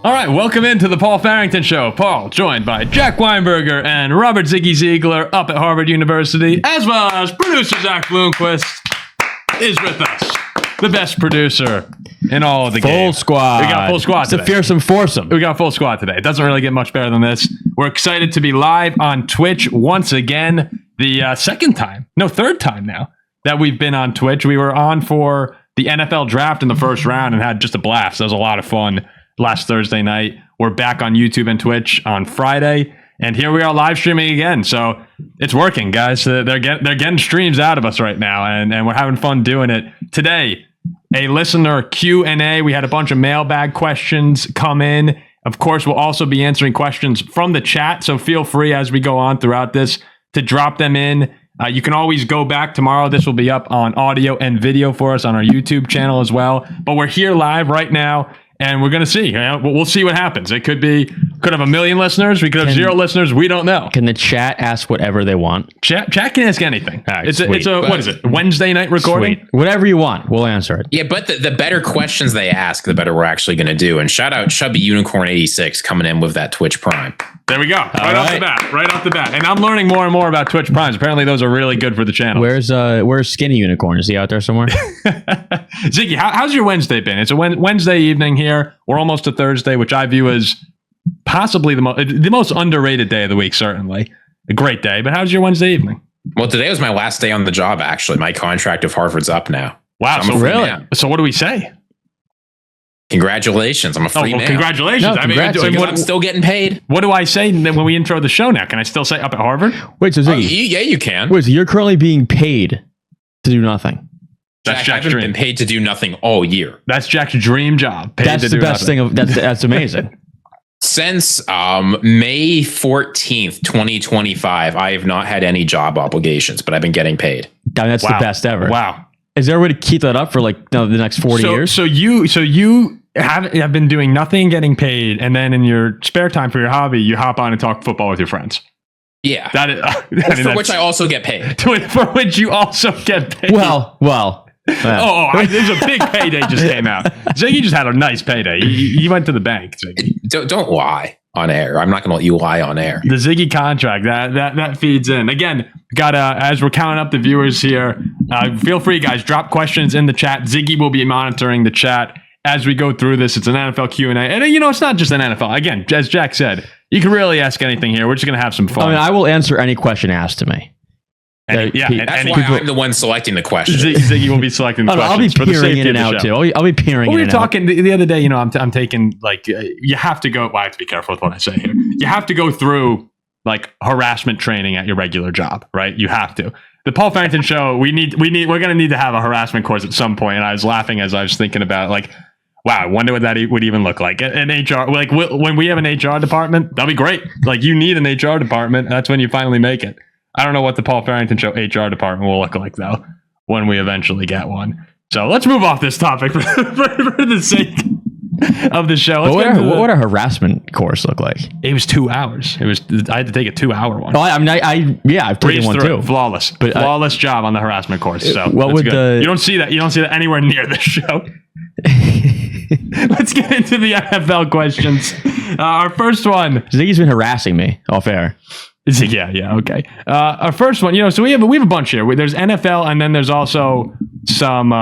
All right, welcome into the Paul Farrington Show. Paul, joined by Jack Weinberger and Robert Ziggy Ziegler up at Harvard University, as well as producer Zach Bloomquist is with us. The best producer in all of the game. Full squad. We got a full squad today. It's a fearsome foursome. We got a full squad today. It doesn't really get much better than this. We're excited to be live on Twitch once again. The third time now that we've been on Twitch. We were on for the NFL draft in the first round and had just a blast. That was a lot of fun last Thursday night. We're back on YouTube and Twitch on Friday. And here we are live streaming again. So it's working, guys. They're getting streams out of us right now. And we're having fun doing it. Today, a listener Q&A. We had a bunch of mailbag questions come in. Of course, we'll also be answering questions from the chat. So feel free as we go on throughout this to drop them in. You can always go back tomorrow. This will be up on audio and video for us on our YouTube channel as well. But we're here live right now. And we're going to see. We'll see what happens. It could have a million listeners. We could have 0 listeners. We don't know. Can the chat ask whatever they want? Chat can ask anything. Right, it's a what is it? Wednesday night recording? Sweet. Whatever you want, we'll answer it. Yeah, but the better questions they ask, the better we're actually going to do. And shout out Chubby Unicorn 86 coming in with that Twitch Prime. There we go. Right off the bat. And I'm learning more and more about Twitch Primes. Apparently those are really good for the channel. Where's Skinny Unicorn? Is he out there somewhere? Ziggy, how's your Wednesday been? It's a Wednesday evening here. We're almost to Thursday, which I view as possibly the most underrated day of the week, certainly. A great day. But how's your Wednesday evening? Well, today was my last day on the job, actually. My contract of Harvard's up now. Wow. So really? So what do we say? Congratulations. I'm a free man. Congratulations. No, I'm still getting paid. What do I say when we intro the show now? Can I still say up at Harvard? Wait, so Ziggy, yeah, you can. Wait, so you're currently being paid to do nothing? That's Jack's dream. Been paid to do nothing all year. That's Jack's dream job. That's the best thing. That's amazing. Since May 14th, 2025, I have not had any job obligations, but I've been getting paid. That's the best ever. Wow. Is there a way to keep that up for the next 40 years? So you have been doing nothing, getting paid, and then in your spare time for your hobby, you hop on and talk football with your friends. Yeah. That is, for which I also get paid. For which you also get paid. Well. There's a big payday just came out. Ziggy just had a nice payday. He went to the bank, Ziggy. Don't lie on air. I'm not going to let you lie on air. The Ziggy contract, that feeds in. Again, as we're counting up the viewers here, feel free, guys, drop questions in the chat. Ziggy will be monitoring the chat as we go through this. It's an NFL Q&A. And, it's not just an NFL. Again, as Jack said, you can really ask anything here. We're just going to have some fun. I mean, I will answer any question asked to me. That's why I'm the one selecting the questions. Ziggy will be selecting the questions. I'll be peering in and out, too. I'll be peering in and out. We were talking the other day, I'm taking, you have to go, I have to be careful with what I say here. You have to go through, harassment training at your regular job, right? You have to. The Paul Farrington Show, we're going to need to have a harassment course at some point. And I was laughing as I was thinking about, wow, I wonder what that would even look like. An HR, when we have an HR department, that'll be great. You need an HR department. That's when you finally make it. I don't know what the Paul Farrington Show HR department will look like, though, when we eventually get one. So let's move off this topic for the sake of the show. What would a harassment course look like? It was 2 hours. I had to take a 2-hour one. Oh, I've taken one too. Flawless job on the harassment course. So you don't see that. You don't see that anywhere near this show. Let's get into the NFL questions. Our first one. Ziggy's been harassing me off air. Yeah, okay. Our first one, so we have a bunch here. There's NFL, and then there's also some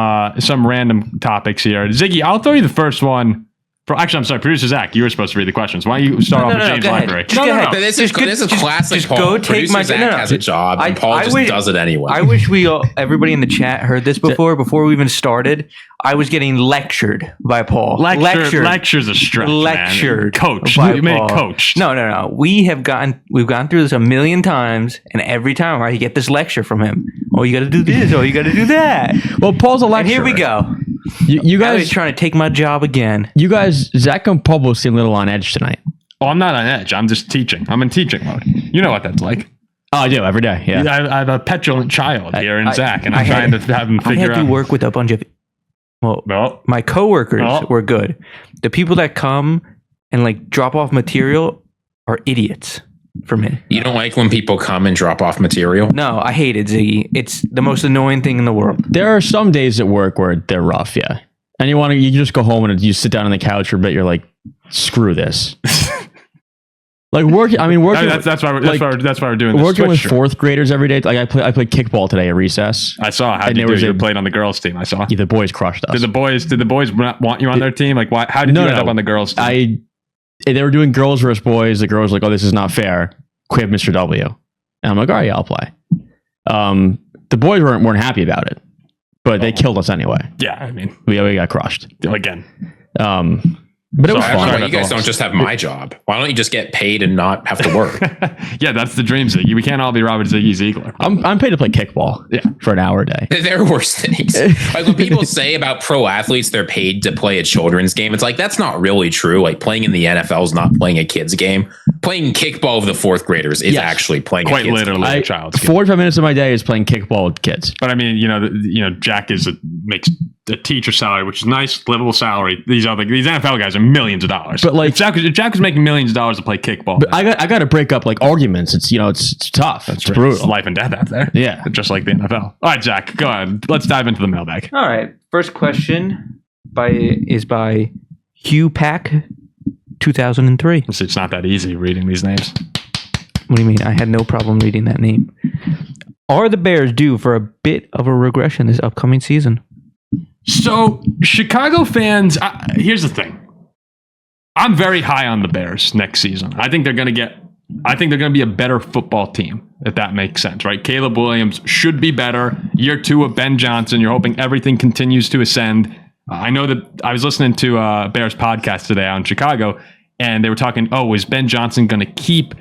random topics here. Ziggy, I'll throw you the first one. Actually, I'm sorry, producer Zach, you were supposed to read the questions. Why don't you start off with James Library? No. This is classic. Paul. Go take producer Zach has a job, and Paul does it anyway. I wish everybody in the chat heard this before we even started. I was getting lectured by Paul. Lecture's a stretch. Lectured, man. Coach. By You made Paul. coach. No. We've gone through this a million times, and every time I get this lecture from him. Oh, you got to do this. Oh, you got to do that. Well, Paul's a lecturer. And here we go. You guys now he's trying to take my job again. You guys, Zach and Paul both seem a little on edge tonight. Oh, I'm not on edge. I'm just teaching. I'm in teaching mode. You know what that's like. Oh, I do every day. Yeah, I have a petulant child here in Zach, and I'm trying to have him figure out. I had to work with a bunch of. My coworkers were good. The people that come and drop off material are idiots. For me, you don't like when people come and drop off material? No, I hate it, Ziggy. It's the most annoying thing in the world. There are some days at work where they're rough. Yeah, and you just go home and you sit down on the couch for a bit. You're like, screw this. Like working. That's why we're doing this. Working with fourth graders every day. Like I played kickball today at recess. I saw how you played on the girls team. I saw. Yeah, the boys crushed us. Did the boys not want you on their team? Like why? How did you end up on the girls team? They were doing girls versus boys. The girls were like, oh, this is not fair. Quit Mr. W. And I'm like, all right, yeah, I'll play. The boys weren't happy about it, but they killed us anyway. Yeah, I mean, we got crushed again. But it was fun. Why you guys don't just have my job? Why don't you just get paid and not have to work? Yeah, that's the dream, Ziggy. We can't all be Robert Ziggy Ziegler. I'm paid to play kickball for an hour a day. There are worse things. Like when people say about pro athletes, they're paid to play a children's game. It's like, that's not really true. Like playing in the NFL is not playing a kid's game. Playing kickball with the fourth graders is actually playing quite a kid's literally game. a child's game. 45 minutes of my day is playing kickball with kids. But I mean, Jack makes a teacher salary, which is nice, livable salary. These NFL guys are millions of dollars. But like, if Jack was making millions of dollars to play kickball, but I got to break up like arguments. It's it's tough. It's brutal. It's life and death out there. Yeah, just like the NFL. All right, Jack, go ahead. Let's dive into the mailbag. All right, first question is by Hugh Pack, 2003. It's not that easy reading these names. What do you mean? I had no problem reading that name. Are the Bears due for a bit of a regression this upcoming season? So, Chicago fans, here's the thing. I'm very high on the Bears next season. I think they're going to be a better football team, if that makes sense, right? Caleb Williams should be better. Year 2 of Ben Johnson. You're hoping everything continues to ascend. I know that I was listening to a Bears podcast today out in Chicago, and they were talking, is Ben Johnson going to keep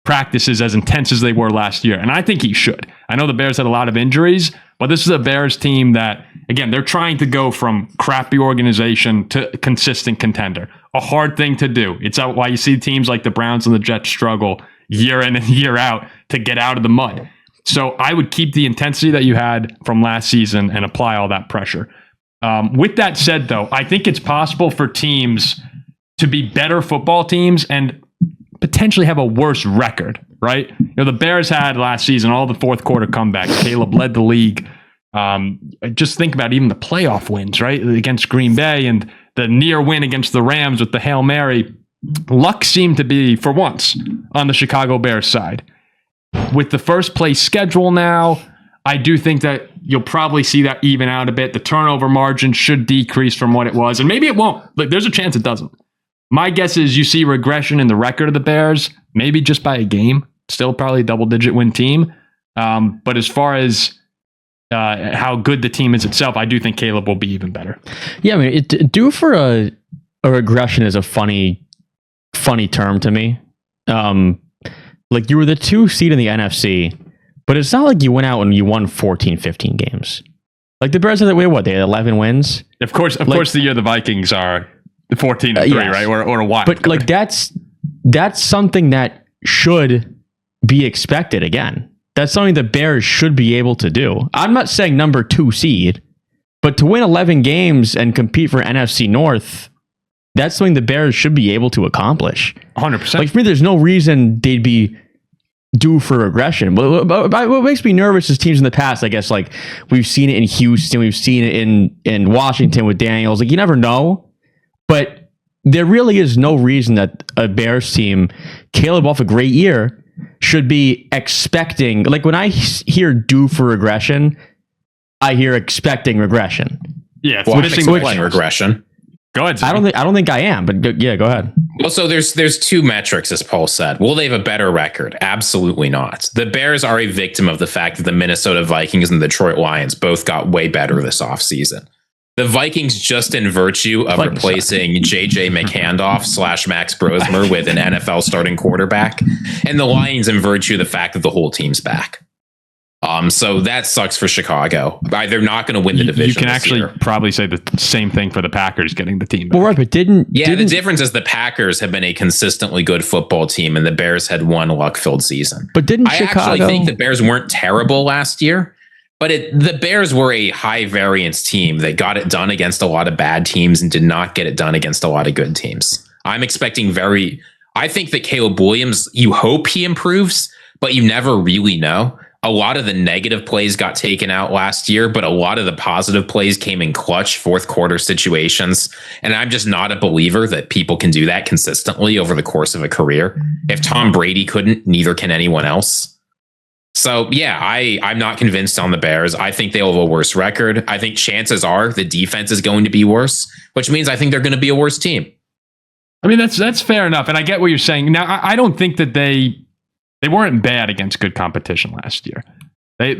practices as intense as they were last year? And I think he should. I know the Bears had a lot of injuries, but this is a Bears team that, again, they're trying to go from crappy organization to consistent contender. A hard thing to do. It's why you see teams like the Browns and the Jets struggle year in and year out to get out of the mud. So I would keep the intensity that you had from last season and apply all that pressure. With that said, though, I think it's possible for teams to be better football teams and potentially have a worse record, right? The Bears had last season all the fourth quarter comebacks. Caleb led the league. Just think about even the playoff wins, right? Against Green Bay and the near win against the Rams with the Hail Mary. Luck seemed to be, for once, on the Chicago Bears side. With the first place schedule now, I do think that you'll probably see that even out a bit. The turnover margin should decrease from what it was, and maybe it won't. Like, there's a chance it doesn't. My guess is you see regression in the record of the Bears, maybe just by a game. Still probably a double-digit win team. But as far as how good the team is itself, I do think Caleb will be even better. Yeah, I mean, due for a regression is a funny term to me. Like, you were the 2 seed in the NFC, but it's not like you went out and you won 14, 15 games. Like, the Bears had they had 11 wins? Of course, the year the Vikings are 14-3, yes. Right? Or a wild. But like that's something that should be expected again. That's something the Bears should be able to do. I'm not saying number 2 seed, but to win 11 games and compete for NFC North, that's something the Bears should be able to accomplish. 100%. Like, for me, there's no reason they'd be due for regression. But what makes me nervous is teams in the past, I guess, like we've seen it in Houston, we've seen it in Washington with Daniels. Like, you never know. But there really is no reason that a Bears team, Caleb off a great year, should be expecting. Like, when I hear due for regression, I hear expecting regression. Yeah, well, I'm expecting regression. Go ahead. Ziggy. I don't think I am, but go ahead. Well, so there's 2 metrics, as Paul said. Will they have a better record? Absolutely not. The Bears are a victim of the fact that the Minnesota Vikings and the Detroit Lions both got way better this offseason. The Vikings, just in virtue of replacing JJ McHandoff / Max Brosmer with an NFL starting quarterback, and the Lions in virtue of the fact that the whole team's back. So that sucks for Chicago. They're not going to win the division. You can actually probably say the same thing for the Packers getting the team back. Well, right, but the difference is the Packers have been a consistently good football team, and the Bears had one luck-filled season. But didn't I Chicago actually think the Bears weren't terrible last year, but the Bears were a high variance team that got it done against a lot of bad teams and did not get it done against a lot of good teams. I'm expecting I think that Caleb Williams, you hope he improves, but you never really know. a lot of the negative plays got taken out last year, but a lot of the positive plays came in clutch fourth quarter situations. And I'm just not a believer that people can do that consistently over the course of a career. If Tom Brady couldn't, neither can anyone else. So, yeah, I'm not convinced on the Bears. I think they'll have a worse record. I think chances are the defense is going to be worse, which means I think they're going to be a worse team. I mean, that's fair enough. And I get what you're saying. Now, I don't think that they weren't bad against good competition last year. They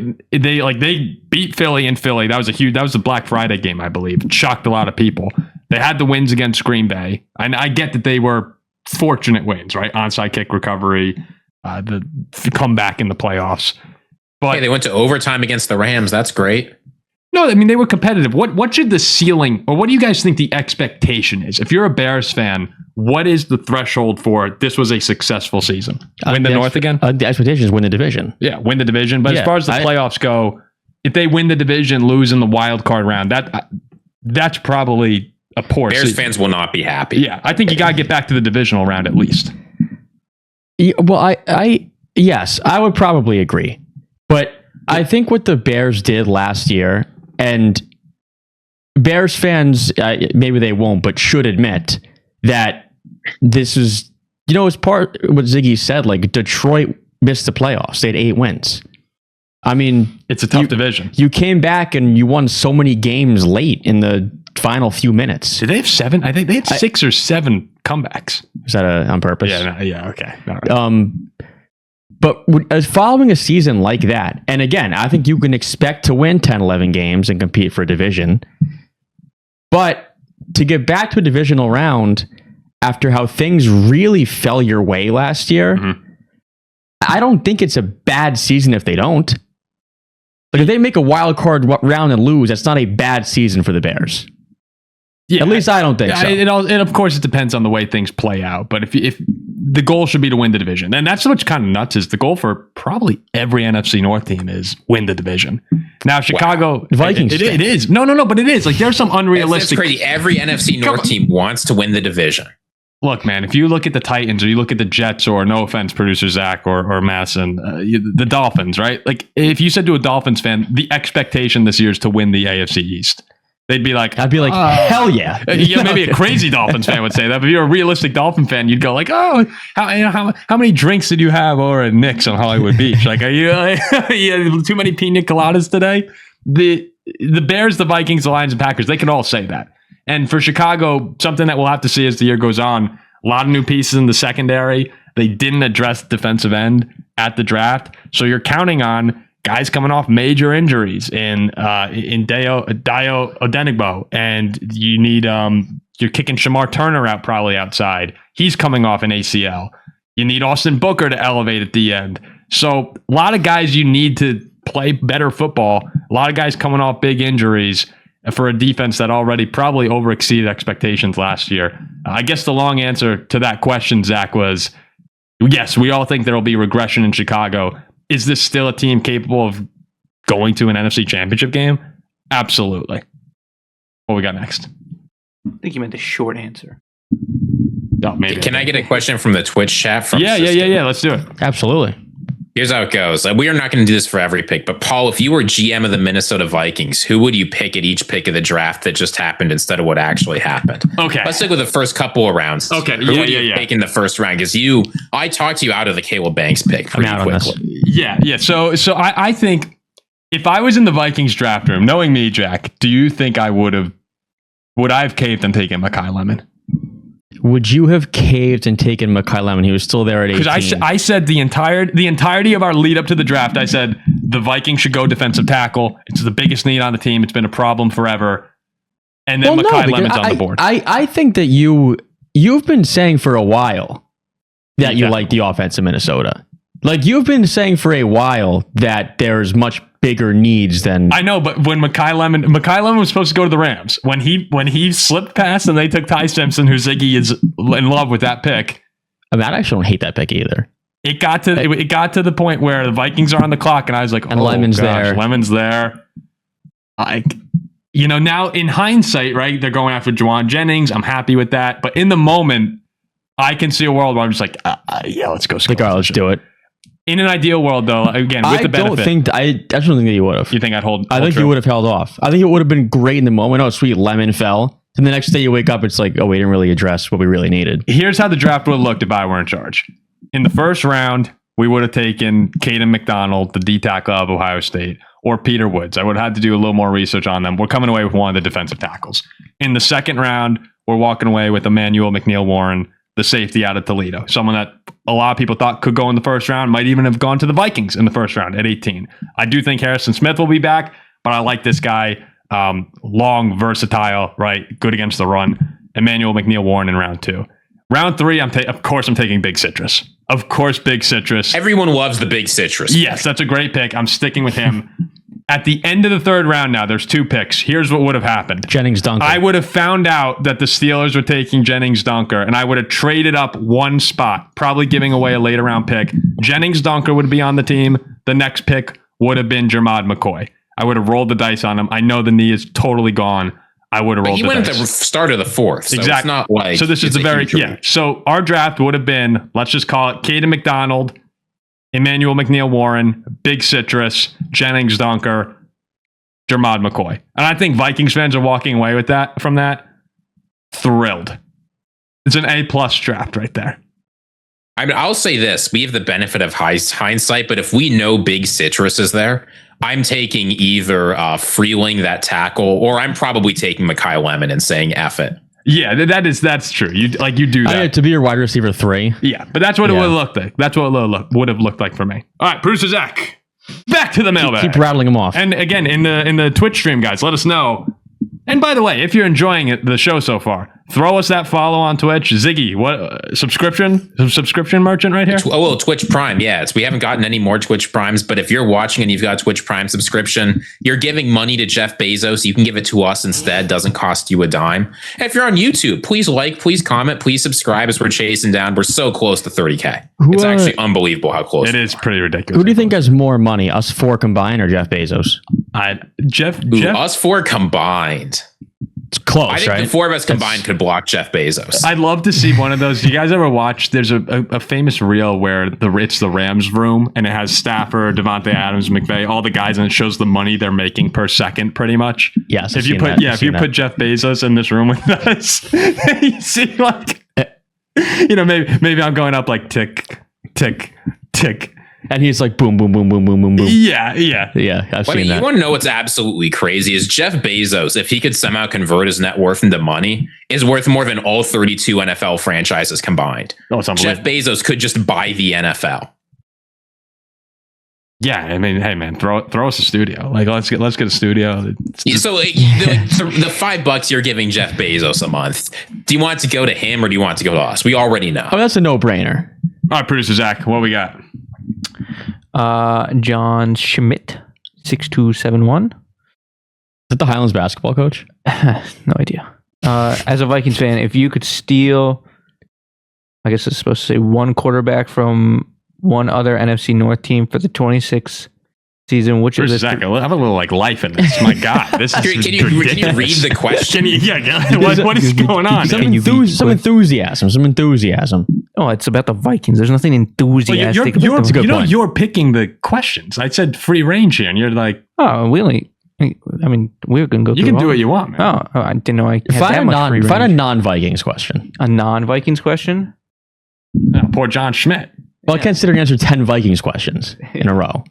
beat Philly in Philly. That was the Black Friday game, I believe. It shocked a lot of people. They had the wins against Green Bay. And I get that they were fortunate wins, right? Onside kick recovery, the comeback in the playoffs. But hey, they went to overtime against the Rams. That's great. No, I mean, they were competitive. What should the ceiling, or what do you guys think the expectation is? If you're a Bears fan, what is the threshold for this was a successful season? Win the North again? The expectation is win the division. Yeah, win the division. But as far as the playoffs go, if they win the division, lose in the wild card round, that's probably a poor Bears season. fans will not be happy. Yeah, I think you got to get back to the divisional round at least. Yeah, well, yes, I would probably agree. But I think what the Bears did last year, and Bears fans, maybe they won't, but should admit that this is, it's part what Ziggy said, like Detroit missed the playoffs. They had 8 wins. I mean, it's a tough division. You came back and you won so many games late in the final few minutes. Did they have 7? I think they had 6 or 7 comebacks. Is that on purpose? Yeah, okay. All right. But following a season like that, and again, I think you can expect to win 10, 11 games and compete for a division. But to get back to a divisional round after how things really fell your way last year, I don't think it's a bad season if they don't. Like if they make a wild card round and lose, that's not a bad season for the Bears. Yeah, at least I don't think so. And of course, it depends on the way things play out. But if the goal should be to win the division, and that's what's kind of nuts is the goal for probably every NFC North team is win the division. Now, Chicago, the Vikings, it is. No, but it is. Like there's some unrealistic. That's crazy. Every NFC North team wants to win the division. Look, man, if you look at the Titans or you look at the Jets or, no offense, producer Zach or Masson, the Dolphins, right? Like if you said to a Dolphins fan, the expectation this year is to win the AFC East. They'd be like, I'd be like, hell yeah. Yeah, maybe a crazy Dolphins fan would say that. But if you're a realistic Dolphin fan, you'd go like, oh, how many drinks did you have over at Nick's on Hollywood Beach? Like, are you too many pina coladas today? The Bears, the Vikings, the Lions, and Packers, they can all say that. And for Chicago, something that we'll have to see as the year goes on, a lot of new pieces in the secondary. They didn't address defensive end at the draft. So you're counting on guys coming off major injuries in Dio Odenigbo, and you need you're kicking Shamar Turner out probably outside. He's coming off an ACL. You need Austin Booker to elevate at the end. So a lot of guys you need to play better football. A lot of guys coming off big injuries for a defense that already probably overexceeded expectations last year. I guess the long answer to that question, Zach, was yes, we all think there will be regression in Chicago. Is this still a team capable of going to an NFC Championship game? Absolutely. What we got next? I think you meant the short answer. Oh, maybe. Can I get a question from the Twitch chat? Yeah. Let's do it. Absolutely. Here's how it goes. We are not going to do this for every pick, but Paul, if you were GM of the Minnesota Vikings, who would you pick at each pick of the draft that just happened instead of what actually happened? Okay. Let's stick with the first couple of rounds. Okay. Who would you pick in the first round? Because I talked you out of the Caleb Banks pick pretty quickly. Yeah. So I think if I was in the Vikings draft room, knowing me, Jack, do you think I would I have caved and taken Mekhi Lemon? Would you have caved and taken Mekhi Lemon? He was still there at 18. Because I said the entirety of our lead up to the draft, I said the Vikings should go defensive tackle. It's the biggest need on the team. It's been a problem forever. And then Mekhi Lemon's on the board. I think that you've been saying for a while that you like the offense in Minnesota. Like you've been saying for a while that there's much bigger needs than I know, but when Mekhi Lemon was supposed to go to the Rams, when he slipped past and they took Ty Simpson, who Ziggy is in love with that pick. I mean, I actually don't hate that pick either. It got to the point where the Vikings are on the clock, and I was like, and Lemon's there. Lemon's there. Now in hindsight, right? They're going after Juwan Jennings. I'm happy with that, but in the moment, I can see a world where I'm just like, yeah, let's go. Like, all right, let's do it. In an ideal world, though, again, with the benefit. I just don't think that he would have. You think I'd hold I think true? he would have held off. I think it would have been great in the moment. Oh, sweet, Lemon fell. And the next day you wake up, it's like, oh, we didn't really address what we really needed. Here's how the draft would have looked if I were in charge. In the first round, we would have taken Caden McDonald, the D tackle of Ohio State, or Peter Woods. I would have had to do a little more research on them. We're coming away with one of the defensive tackles. In the second round, we're walking away with Emmanuel McNeil-Warren, the safety out of Toledo. Someone that a lot of people thought could go in the first round, might even have gone to the Vikings in the first round at 18. I do think Harrison Smith will be back, but I like this guy. Long, versatile, right? Good against the run. Emmanuel McNeil-Warren in round 2. Round 3, of course, I'm taking Big Citrus. Of course, Big Citrus. Everyone loves the Big Citrus. Yes, that's a great pick. I'm sticking with him. At the end of the third round now, there's 2 picks. Here's what would have happened. Jennings Dunker. I would have found out that the Steelers were taking Jennings Dunker, and I would have traded up one spot, probably giving away a later round pick. Jennings Dunker would be on the team. The next pick would have been Jermod McCoy. I would have rolled the dice on him. I know the knee is totally gone. I would have rolled the dice. He went at the start of the 4th. So exactly. It's not like so this is the very, yeah. So our draft would have been, let's just call it Caden McDonald, Emmanuel McNeil-Warren, Big Citrus, Jennings Dunker, Jermod McCoy. And I think Vikings fans are walking away with that from that thrilled. It's an A+ draft right there. I mean, I'll say this. We have the benefit of hindsight, but if we know Big Citrus is there, I'm taking either Freeling, that tackle, or I'm probably taking Mekhi Lemon and saying F it. Yeah, that's true. You do that. To be your wide receiver 3. Yeah, but that's what it would have looked like. That's what it would have looked like for me. All right, producer Zach, back to the mailbag. Keep rattling them off. And again, in the Twitch stream, guys, let us know. And by the way, if you're enjoying the show so far, throw us that follow on Twitch. Ziggy, what subscription merchant right here? Well, Twitch Prime. Yeah, we haven't gotten any more Twitch Primes, but if you're watching and you've got a Twitch Prime subscription, you're giving money to Jeff Bezos. You can give it to us instead. Doesn't cost you a dime. And if you're on YouTube, please like, please comment, please subscribe as we're chasing down. We're so close to 30K. It's actually unbelievable how close it is. Pretty ridiculous. Who do you think has more money, us 4 combined or Jeff Bezos? Jeff. Us 4 combined. It's close, I think right? the 4 of us combined could block Jeff Bezos. I'd love to see one of those. You guys ever watch? There's a famous reel where it's the Rams room and it has Stafford, Devontae Adams, McVay, all the guys, and it shows the money they're making per second, pretty much. Yes. If you put Jeff Bezos in this room with us, you see like, maybe I'm going up like tick, tick, tick. And he's like, boom, boom, boom, boom, boom, boom, boom. Yeah. I've seen that. You want to know what's absolutely crazy is Jeff Bezos, if he could somehow convert his net worth into money, is worth more than all 32 NFL franchises combined. Oh, it's unbelievable. Jeff Bezos could just buy the NFL. Yeah, I mean, hey man, throw us a studio. Like let's get a studio. So the $5 you're giving Jeff Bezos a month, do you want it to go to him or do you want it to go to us? We already know. Oh, that's a no-brainer. All right, producer Zach, what we got? John Schmidt, 6271. Is that the Highlands basketball coach? No idea. As a Vikings fan, if you could steal, I guess it's supposed to say one quarterback from one other NFC North team for the 26th season, which is Zach, have a little like life in this. My God, this is can you read the question? What is going on? Some enthusiasm. Oh, it's about the Vikings. There's nothing enthusiastic. You're picking the questions. I said free range here, and you're like, oh, we're going to go. You can do what you want, man. Oh, I didn't know I had that much free range. Find a non-Vikings question. A non-Vikings question? Poor John Schmidt. Well, I consider answer 10 Vikings questions in a row.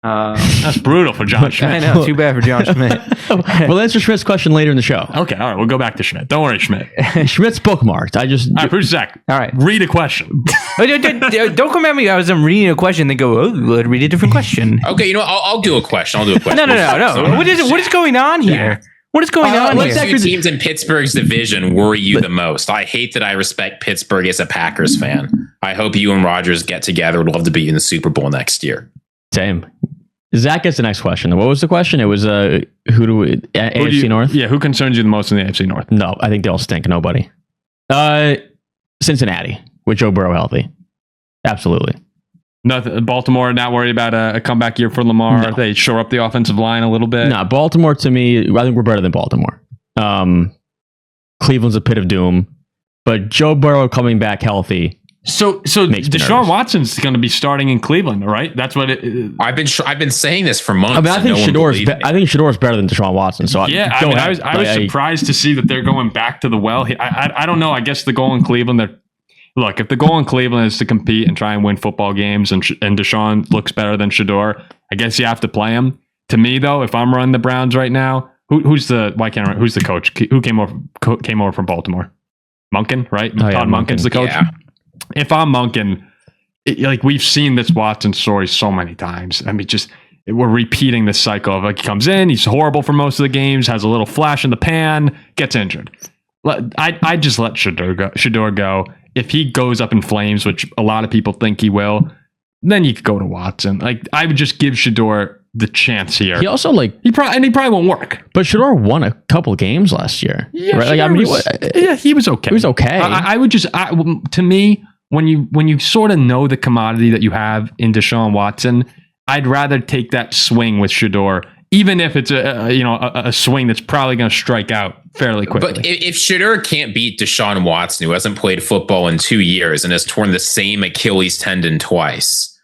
That's brutal for John Schmidt. I know. Too bad for John Schmidt. We'll answer Schmidt's question later in the show. Okay, all right. We'll go back to Schmidt. Don't worry, Schmidt. Schmidt's bookmarked. All right, producer Zach. All right. Read a question. Don't come at me. I was reading a question. Then go, let's read a different question. Okay, you know what? I'll do a question. No. What is going on here? What is going on here? What teams in Pittsburgh's division worry you the most? I hate that I respect Pittsburgh as a Packers fan. I hope you and Rodgers get together. Would love to be in the Super Bowl next year. Same. Zach gets the next question. What was the question? It was AFC North? Yeah, who concerns you the most in the AFC North? No, I think they all stink. Nobody. Cincinnati with Joe Burrow healthy. Absolutely. Nothing. Baltimore not worried about a comeback year for Lamar. No. They shore up the offensive line a little bit. No, Baltimore to me, I think we're better than Baltimore. Cleveland's a pit of doom, but Joe Burrow coming back healthy So Makes me Deshaun nervous. Watson's going to be starting in Cleveland, right? That's what it. I've been saying this for months. I mean, I and think no one Shador's. believed me. I think Shador's better than Deshaun Watson. So Yeah, I was surprised to see that they're going back to the well. I don't know. I guess the goal in Cleveland. Look, if the goal in Cleveland is to compete and try and win football games, and Deshaun looks better than Shador, I guess you have to play him. To me, though, if I'm running the Browns right now, who's the coach? Who came over from Baltimore? Monken, right? Oh, yeah, Todd Monken's the coach. Yeah. If I'm Monken, like we've seen this Watson story so many times. I mean, just we're repeating this cycle of like he comes in, he's horrible for most of the games, has a little flash in the pan, gets injured. I just let Shador go. If he goes up in flames, which a lot of people think he will, then you could go to Watson. Like I would just give Shador the chance here. He also he probably won't work. but Shador won a couple games last year. Yeah, right? Like, I mean, he was okay. He was okay. I would just to me when you sort of know the commodity that you have in Deshaun Watson, I'd rather take that swing with Shador, even if it's a swing that's probably going to strike out fairly quickly. But if Shador can't beat Deshaun Watson, who hasn't played football in 2 years and has torn the same Achilles tendon twice,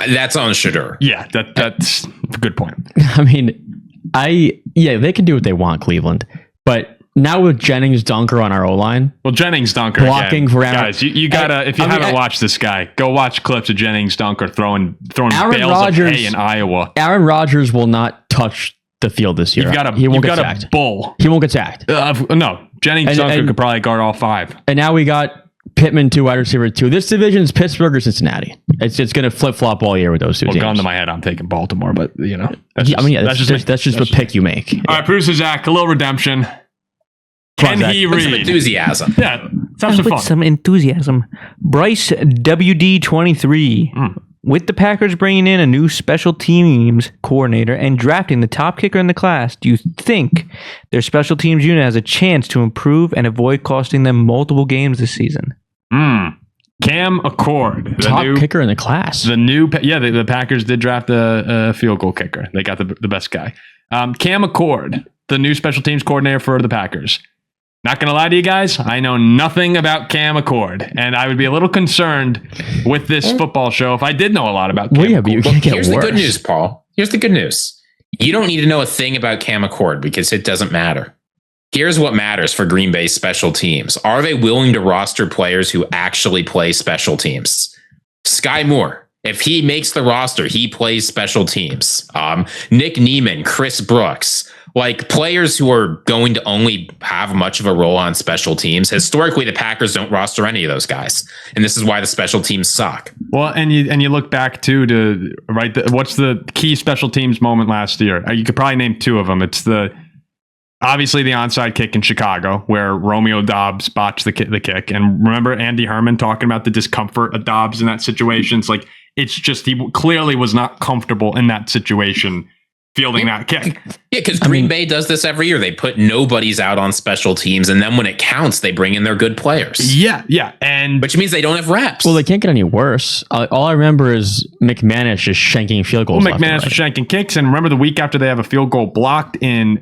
that's on Shador. Yeah, that's a good point. I mean, they can do what they want, Cleveland. But now with Jennings, Dunker on our O-line. Well, Jennings Dunker Blocking again. for Aaron. Guys, you gotta if you haven't watched this guy, go watch clips of Jennings Dunker throwing bales of hay in Iowa. Aaron Rodgers will not touch the field this year. He won't get sacked. Bull. He won't get sacked. No, Jennings Dunker could probably guard all five. And now we got Pittman 2, wide receiver 2. This division is Pittsburgh or Cincinnati. It's going to flip flop all year with those two teams. Gun to my head, I'm taking Baltimore, but that's just a pick you make. All right, producer Zach, a little redemption. Can he With some read? enthusiasm. Yeah, sounds With fun. some enthusiasm. Bryce WD23. With the Packers bringing in a new special teams coordinator and drafting the top kicker in the class, do you think their special teams unit has a chance to improve and avoid costing them multiple games this season? Cam Accord, Top kicker in the class. The Packers did draft a field goal kicker. They got the best guy. Cam Accord, the new special teams coordinator for the Packers. Not going to lie to you guys, I know nothing about Cam Accord, and I would be a little concerned with this football show if I did know a lot about Cam Accord. But you can't get Here's worse. the good news, Paul. Here's the good news. You don't need to know a thing about Cam Accord because it doesn't matter. Here's what matters for Green Bay's special teams. Are they willing to roster players who actually play special teams? Sky Moore, if he makes the roster, he plays special teams. Nick Neiman, Chris Brooks, like players who are going to only have much of a role on special teams. Historically, the Packers don't roster any of those guys, and this is why the special teams suck. Well, and you look back to what's the key special teams moment last year? You could probably name two of them. It's obviously the onside kick in Chicago, where Romeo Doubs botched the kick, and remember Andy Herman talking about the discomfort of Doubs in that situation. It's like it's just he clearly was not comfortable in that situation. Fielding that kick. Yeah, because Green Bay does this every year. They put nobodies out on special teams, and then when it counts, they bring in their good players. Yeah, and which means they don't have reps. Well, they can't get any worse. All I remember is McManus just shanking field goals. McManus was shanking kicks, and remember the week after they have a field goal blocked in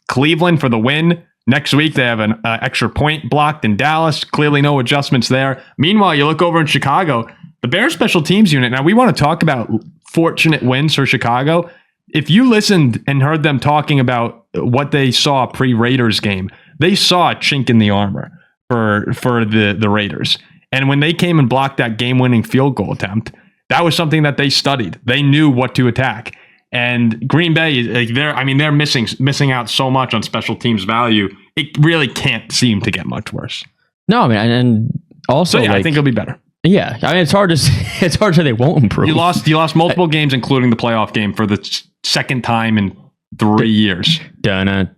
Cleveland for the win. Next week they have an extra point blocked in Dallas. Clearly no adjustments there. Meanwhile, you look over in Chicago, the Bears special teams unit. Now we want to talk about fortunate wins for Chicago. If you listened and heard them talking about what they saw pre-Raiders game, they saw a chink in the armor for the Raiders. And when they came and blocked that game-winning field goal attempt, that was something that they studied. They knew what to attack. And Green Bay, they're missing out so much on special teams value. It really can't seem to get much worse. No, I mean, and also, I think it'll be better. Yeah, I mean, it's hard to say they won't improve. You lost multiple games, including the playoff game for the second time in 3 years. Right?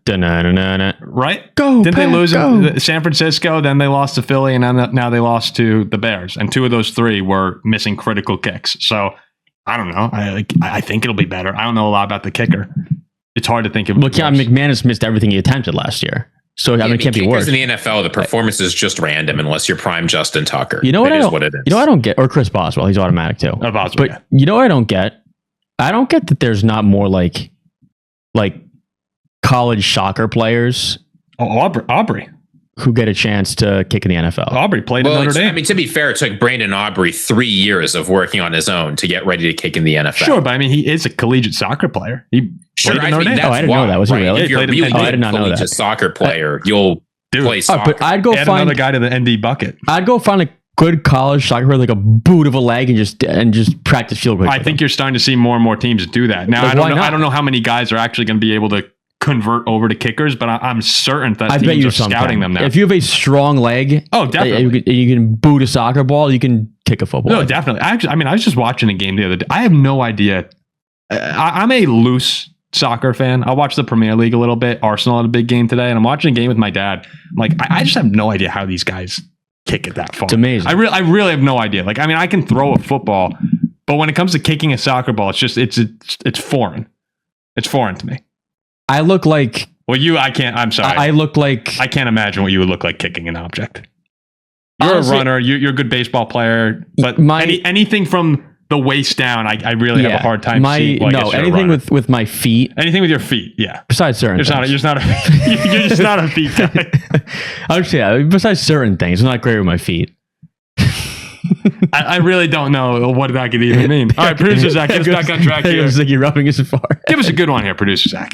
Go. Didn't they lose go. in San Francisco? Then they lost to Philly, and now they lost to the Bears. And two of those three were missing critical kicks. So I don't know. I think it'll be better. I don't know a lot about the kicker. It's hard to think of. Well, McManus missed everything he attempted last year. So I mean, it can't be worse. In the NFL, the performance is just random unless you're prime Justin Tucker. You know what? What it is. You know what I don't get, or Chris Boswell. He's automatic too. Boswell, but yeah. You know what I don't get? I don't get that there's not more like college soccer players. Oh, Aubrey. who get a chance to kick in the NFL. Aubrey played in Notre Dame. I mean, to be fair, it took Brandon Aubrey 3 years of working on his own to get ready to kick in the NFL. Sure, but I mean, he is a collegiate soccer player. He Sure, played in I Notre mean, Dame. that's I didn't know why, that. Was he right? really? If you're a Played in really the I did not know collegiate that. soccer player, you'll play soccer. But I'd go Add find another guy to the ND bucket. I'd go find a good college soccer player, like a boot of a leg, and just practice field goal. I think you're starting to see more and more teams do that. Now, Like, I don't why know. not? I don't know how many guys are actually going to be able to convert over to kickers, but I'm certain that I bet teams you are some scouting can. them now. If you have a strong leg, Oh, definitely. you can boot a soccer ball, you can kick a football. No, definitely. I mean, I was just watching a game the other day. I have no idea. I'm a loose soccer fan. I watch the Premier League a little bit. Arsenal had a big game today, and I'm watching a game with my dad. I'm like, I just have no idea how these guys kick it that far. It's amazing. I really have no idea. Like, I mean, I can throw a football, but when it comes to kicking a soccer ball, it's just it's foreign. It's foreign to me. I look like Well, I can't. I'm sorry. I look like I can't imagine what you would look like kicking an object. You're Honestly, a runner. You're a good baseball player, but My- anything from the waist down, I really have a hard time seeing. Well, I guess you're a anything runner. with my feet. anything with your feet. Yeah, Besides certain you're things. not you're just not a feet guy. Besides certain things, I'm not great with my feet. I really don't know what that could even mean. All right, producer Zach, get us back on track There here. goes Ziggy rubbing his forehead. Give us a good one here, producer Zach.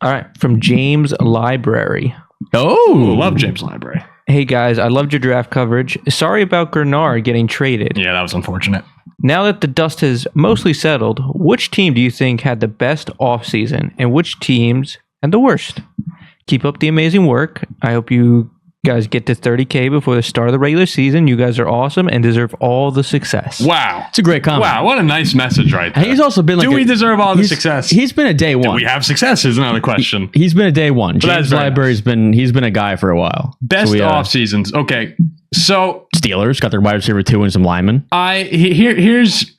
All right, from James Library. Oh, Love James Library. Hey guys, I loved your draft coverage. Sorry about Gernard getting traded. Yeah, that was unfortunate. Now that the dust has mostly settled, which team do you think had the best offseason and which teams had the worst? Keep up the amazing work. I hope you guys get to 30K before the start of the regular season. You guys are awesome and deserve all the success. Wow, it's a great comment. wow, what a nice message right there. And he's also been like, Do we deserve all the success? He's been a day one. We have success is another question. He's been a day one. But that's James very Library's he's been a guy for a while. Best So we, off seasons. Okay, so Steelers got their wide receiver 2 and some linemen. There's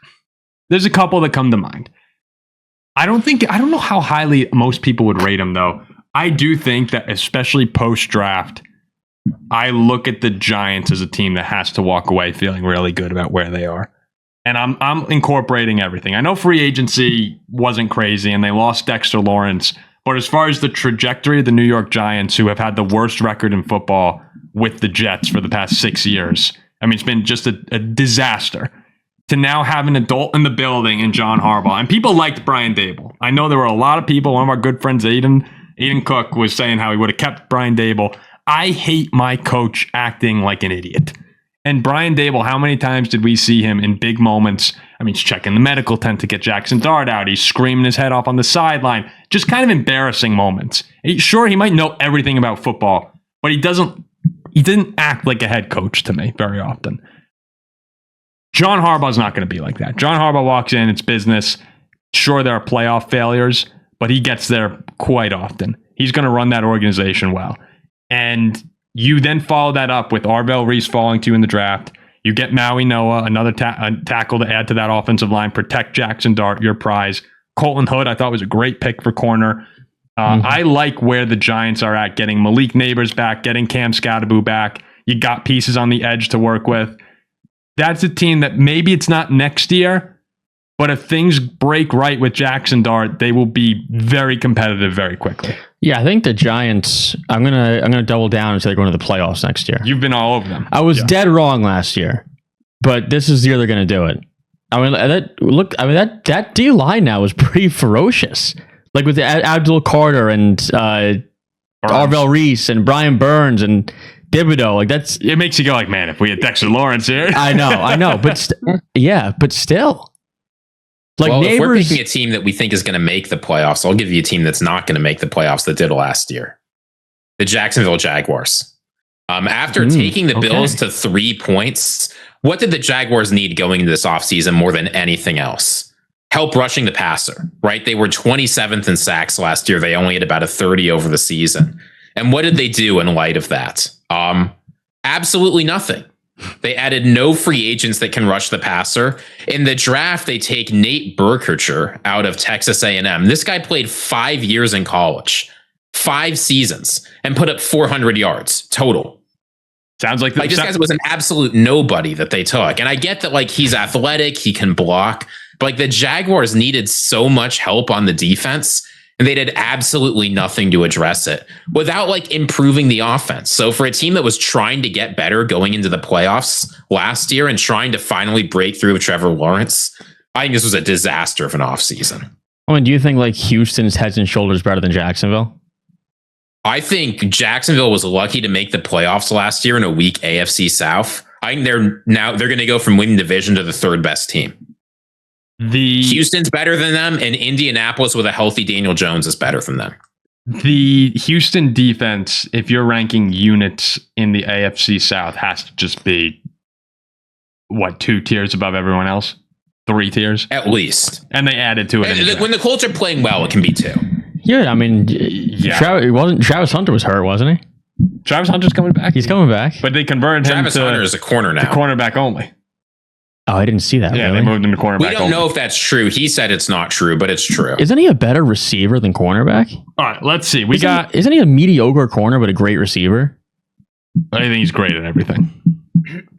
a couple that come to mind. I don't know how highly most people would rate him though. I do think that especially post draft, I look at the Giants as a team that has to walk away feeling really good about where they are. And I'm incorporating everything. I know free agency wasn't crazy and they lost Dexter Lawrence, but as far as the trajectory of the New York Giants, who have had the worst record in football with the Jets for the past 6 years, I mean, it's been just a disaster. To now have an adult in the building in John Harbaugh. And people liked Brian Dable. I know there were a lot of people. One of our good friends, Aiden Cook, was saying how he would have kept Brian Dable. I hate my coach acting like an idiot. And Brian Dable, how many times did we see him in big moments? I mean, he's checking the medical tent to get Jackson Dart out. He's screaming his head off on the sideline. Just kind of embarrassing moments. Sure, he might know everything about football, but he didn't act like a head coach to me very often. John Harbaugh's not going to be like that. John Harbaugh walks in, it's business. Sure, there are playoff failures, but he gets there quite often. He's going to run that organization well. And you then follow that up with Arvell Reese falling to you in the draft. You get Maui Noah, another tackle to add to that offensive line, protect Jackson Dart, your prize. Colton Hood, I thought was a great pick for corner. I like where the Giants are at, getting Malik Neighbors back, getting Cam Scatteraboo back. You got pieces on the edge to work with. That's a team that maybe it's not next year, but if things break right with Jackson Dart, they will be very competitive very quickly. Yeah, I think the Giants. I'm gonna double down and say they're going to the playoffs next year. You've been all over them. I was dead wrong last year, but this is the year they're going to do it. I mean, that D line now is pretty ferocious. Like with Abdul Carter and Arvell Reese and Brian Burns and Thibodeau, like it makes you go like, man, if we had Dexter Lawrence here. I know, but still. Like well, Neighbors, if we're picking a team that we think is going to make the playoffs, I'll give you a team that's not going to make the playoffs that did last year. The Jacksonville Jaguars. After taking the Bills to 3 points, what did the Jaguars need going into this offseason more than anything else? Help rushing the passer, right? They were 27th in sacks last year. They only had about a 30 over the season. And what did they do in light of that? Absolutely nothing. They added no free agents that can rush the passer. In the draft, they take Nate Burkhardt out of Texas A&M. This guy played 5 years in college, 5 seasons, and put up 400 yards total. Sounds like this guy was an absolute nobody that they took. And I get that like he's athletic, he can block, but like the Jaguars needed so much help on the defense. and they did absolutely nothing to address it without like improving the offense. So for a team that was trying to get better going into the playoffs last year and trying to finally break through with Trevor Lawrence, I think this was a disaster of an offseason. I mean, do you think like Houston's heads and shoulders better than Jacksonville? I think Jacksonville was lucky to make the playoffs last year in a weak AFC South. I think they're going to go from winning division to the third best team. Houston's better than them, and Indianapolis with a healthy Daniel Jones is better than them. The Houston defense, if you're ranking units in the AFC South, has to just be, 2 tiers above everyone else? 3 tiers? At least. And they added to it. When the Colts are playing well, it can be 2. Yeah, I mean, Travis Hunter was hurt, wasn't he? Travis Hunter's coming back. He's coming back. But they converted Travis Hunter is a corner now. Cornerback only. Oh, I didn't see that. Yeah, really. they moved him to cornerback only. We don't know if that's true. He said it's not true, but it's true. Isn't he a better receiver than cornerback? All right, let's see. Isn't he a mediocre corner but a great receiver? I think he's great at everything.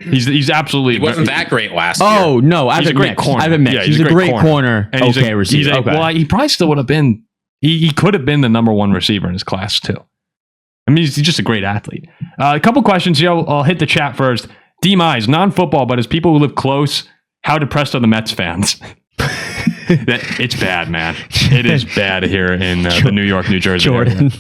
He's absolutely. He wasn't that great last year. Oh no, he's a great corner. Yeah, he's a great corner. And okay, receiver. Well, he probably still would have been. He could have been the number 1 receiver in his class too. I mean, he's just a great athlete. A couple questions here. I'll hit the chat first. D-Mize, non-football, but as people who live close, how depressed are the Mets fans? It's bad, man. It is bad here in the New York, New Jersey Jordan.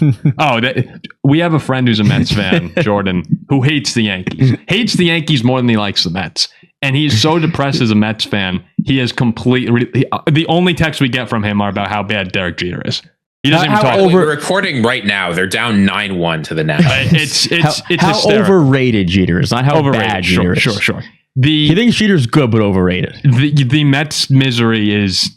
We have a friend who's a Mets fan, Jordan, who hates the Yankees. Hates the Yankees more than he likes the Mets. And he's so depressed as a Mets fan, he is the only texts we get from him are about how bad Derek Jeter is. He doesn't even talk. We're recording right now. They're down 9-1 to the Nats. It's how hysterical. Overrated Jeter is, not how bad Jeter is. Sure. He thinks Jeter's good, but overrated. The Mets' misery is,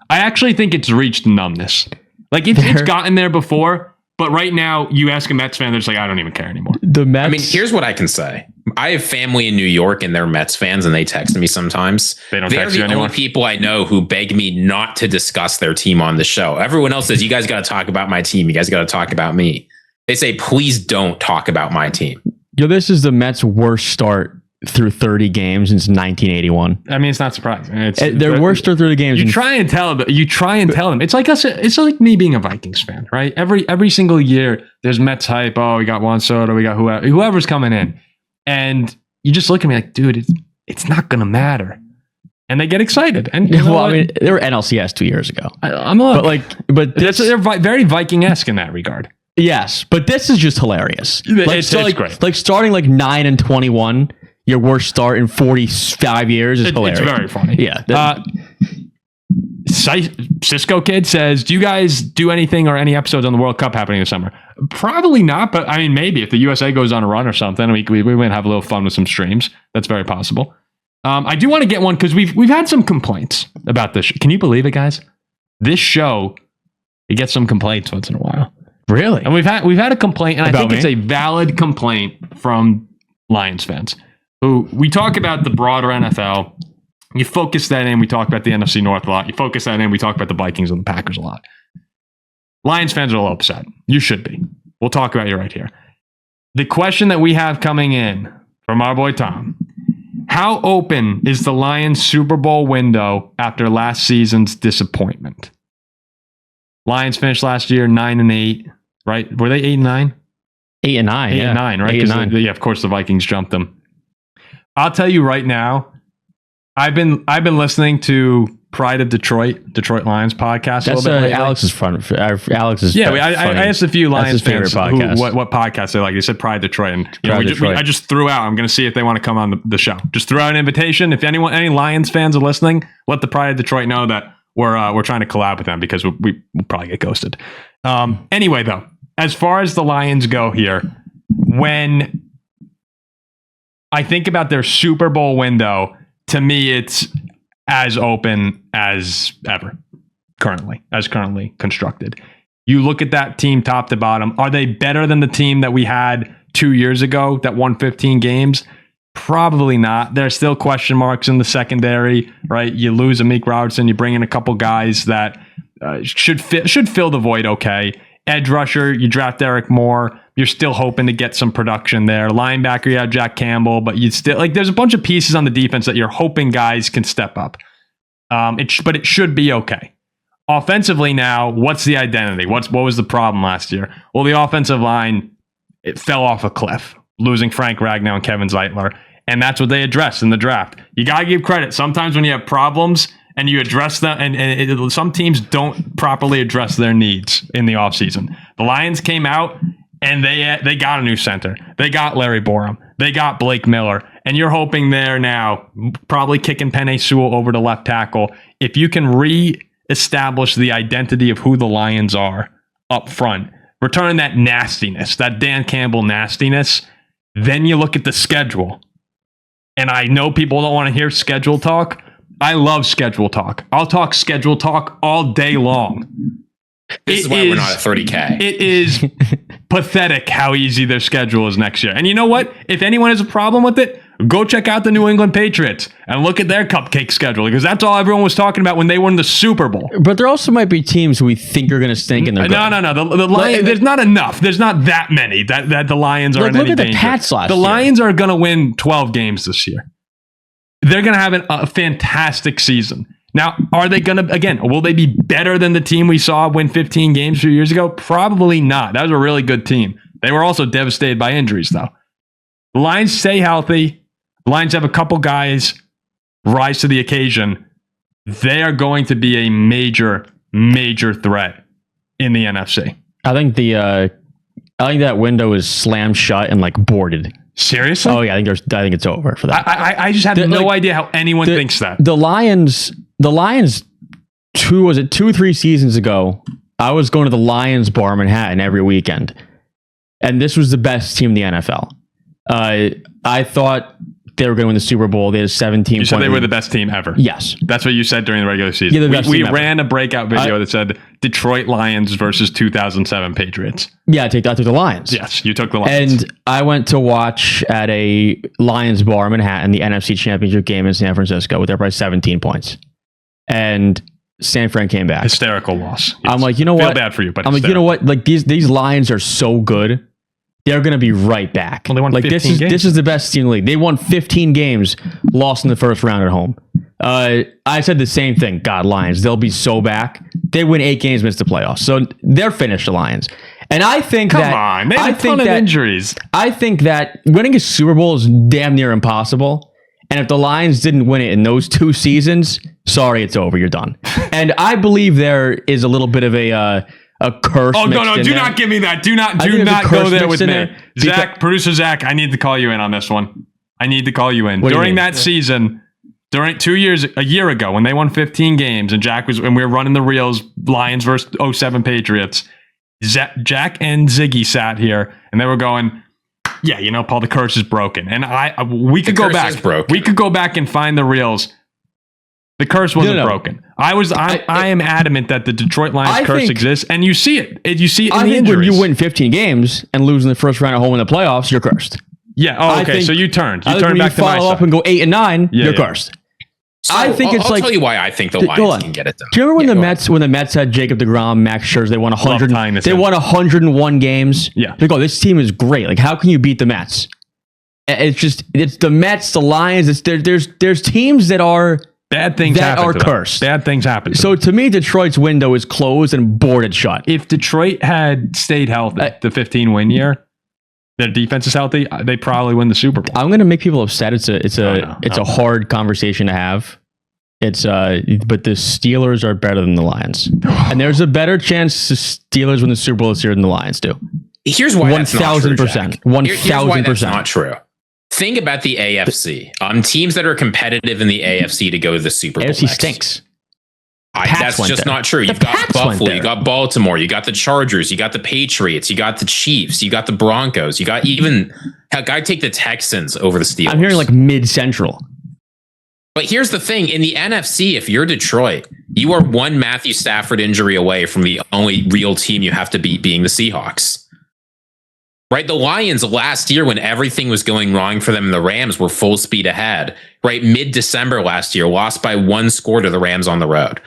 I actually think it's reached numbness. Like it's gotten there before, but right now you ask a Mets fan, they're just like, I don't even care anymore. The Mets. I mean, here's what I can say. I have family in New York and they're Mets fans and they text me sometimes. They're the only people I know who beg me not to discuss their team on the show. Everyone else says, you guys got to talk about my team. You guys got to talk about me. They say, please don't talk about my team. This is the Mets' worst start through 30 games since 1981. I mean, it's not surprising. It's their worst start through the games. You try and tell them. It's like us. It's like me being a Vikings fan, right? Every single year, there's Mets hype. Oh, we got Juan Soto. We got whoever's coming in, and you just look at me like, dude, it's not gonna matter. And they get excited. And I mean, they were NLCS 2 years ago. But they're very Viking-esque in that regard. Yes, but this is just hilarious. It's great. Like starting 9-21. Your worst start in 45 years is hilarious. It's very funny. Yeah. Cisco Kid says, do you guys do anything or any episodes on the World Cup happening this summer? Probably not, but I mean, maybe if the USA goes on a run or something, we might have a little fun with some streams. That's very possible. I do want to get one because we've had some complaints about this. Can you believe it, guys? This show, it gets some complaints once in a while. Really? And we've had a complaint, and I think me? it's a valid complaint from Lions fans. Who we talk about the broader NFL. You focus that in, we talk about the NFC North a lot. You focus that in, we talk about the Vikings and the Packers a lot. Lions fans are a little upset. You should be. We'll talk about you right here. The question that we have coming in from our boy Tom. How open is the Lions Super Bowl window after last season's disappointment? Lions finished last year 9-8, right? Were they 8-9? 8-9, 8-9, right? 8-9. Yeah, of course the Vikings jumped them. I'll tell you right now, I've been listening to Pride of Detroit Lions podcast. That's Alex's front. Alex's yeah. I asked a few Lions fans what podcast they like. They said Pride Detroit, and I just threw out. I'm going to see if they want to come on the show. Just threw out an invitation. If any Lions fans are listening, let the Pride of Detroit know that we're trying to collab with them because we'll probably get ghosted. Anyway, though, as far as the Lions go here, when I think about their Super Bowl window, to me, it's as open as ever, currently constructed. You look at that team top to bottom. Are they better than the team that we had 2 years ago that won 15 games? Probably not. There's still question marks in the secondary, right? You lose Amik Robertson. You bring in a couple guys that should fill the void okay. Edge rusher, you draft Derek Moore. You're still hoping to get some production there. Linebacker, you have Jack Campbell, but you still there's a bunch of pieces on the defense that you're hoping guys can step up. But it should be okay. offensively now, what's the identity? What was the problem last year? Well, the offensive line, it fell off a cliff, losing Frank Ragnow and Kevin Zeitler. And that's what they addressed in the draft. You got to give credit. Sometimes when you have problems and you address them, and some teams don't properly address their needs in the offseason. The Lions came out and they got a new center. They got Larry Borum. They got Blake Miller. And you're hoping they're now probably kicking Penei Sewell over to left tackle. If you can reestablish the identity of who the Lions are up front, return that nastiness, that Dan Campbell nastiness, then you look at the schedule. And I know people don't want to hear schedule talk. I love schedule talk. I'll talk schedule talk all day long. This is why we're not at 30K. It is pathetic how easy their schedule is next year. And you know what? If anyone has a problem with it, go check out the New England Patriots and look at their cupcake schedule, because that's all everyone was talking about when they won the Super Bowl. But there also might be teams who we think are going to stink in their No. The Lions, there's not enough. There's not that many that the Lions are in any danger. Look at the Pats last year. year. The Lions are going to win 12 games this year. They're going to have a fantastic season. Now, are they going to, again, will they be better than the team we saw win 15 games a few years ago? Probably not. That was a really good team. They were also devastated by injuries, though. The Lions stay healthy. The Lions have a couple guys rise to the occasion. They are going to be a major, major threat in the NFC. I think that window is slammed shut and like boarded. Seriously? Oh yeah, I think it's over for that. I just have no idea how anyone thinks that. The Lions 2-3 seasons ago, I was going to the Lions bar in Manhattan every weekend. And this was the best team in the NFL. I thought they were going to win the Super Bowl. They had a 17 You said they were the best team ever. Yes. That's what you said during the regular season. Yeah, we ran a breakout video that said Detroit Lions versus 2007 Patriots. Yeah, I took the Lions. Yes, you took the Lions. And I went to watch at a Lions bar in Manhattan, the NFC Championship game in San Francisco, with their price 17 points. And San Fran came back. Hysterical loss. Yes. I'm like, you know what? Feel bad for you, but I'm like, you know what? Like these Lions are so good. They're going to be right back. Well, they won 15 games. This is the best team in the league. They won 15 games, lost in the first round at home. I said the same thing. God, Lions, they'll be so back. They win 8 games, miss the playoffs. So they're finished, the Lions. And I think Come on, they had a ton of injuries. I think that winning a Super Bowl is damn near impossible. And if the Lions didn't win it in those 2 seasons, sorry, it's over. You're done. And I believe there is a little bit of a curse. Oh, no, do not give me that. Do not go there with me. Producer Zach, I need to call you in on this one. I need to call you in. During that season, a year ago, when they won 15 games and we were running the reels, Lions versus 07 Patriots, Jack and Ziggy sat here and they were going, yeah, you know, Paul, the curse is broken. And we could go back. We could go back and find the reels. The curse wasn't broken. I am adamant that the Detroit Lions curse exists, and you see it. You see it in the injuries. When you win 15 games and lose in the first round at home in the playoffs, you're cursed. Yeah. Oh, okay. So you turned. You turned back to my side. Follow up and go 8-9. You're cursed. So I think I'll tell you why I think the Lions can get it done. Do you remember when the Mets had Jacob deGrom, Max Scherzer, they won 101 games? Yeah. They go, this team is great. Like, how can you beat the Mets? It's the Mets, the Lions. There's teams that are bad things that are cursed. Bad things happen. So to me, Detroit's window is closed and boarded shut. If Detroit had stayed healthy, the 15-win year, their defense is healthy, they probably win the Super Bowl. I'm going to make people upset. It's a hard conversation to have. But the Steelers are better than the Lions, and there's a better chance the Steelers win the Super Bowl this year than the Lions do. Here's why 1,000%. 1,000%. That's not true. Think about the AFC. Teams that are competitive in the AFC to go to the Super Bowl. AFC stinks. That's just not true. You've got Buffalo, you got Baltimore, you got the Chargers, you got the Patriots, you got the Chiefs, you got the Broncos, you got even I take the Texans over the Steelers. I'm hearing like mid-central. But here's the thing. In the NFC, if you're Detroit, you are one Matthew Stafford injury away from the only real team you have to beat being the Seahawks. Right? The Lions last year, when everything was going wrong for them, and the Rams were full speed ahead, right? Mid-December last year, lost by 1 score to the Rams on the road.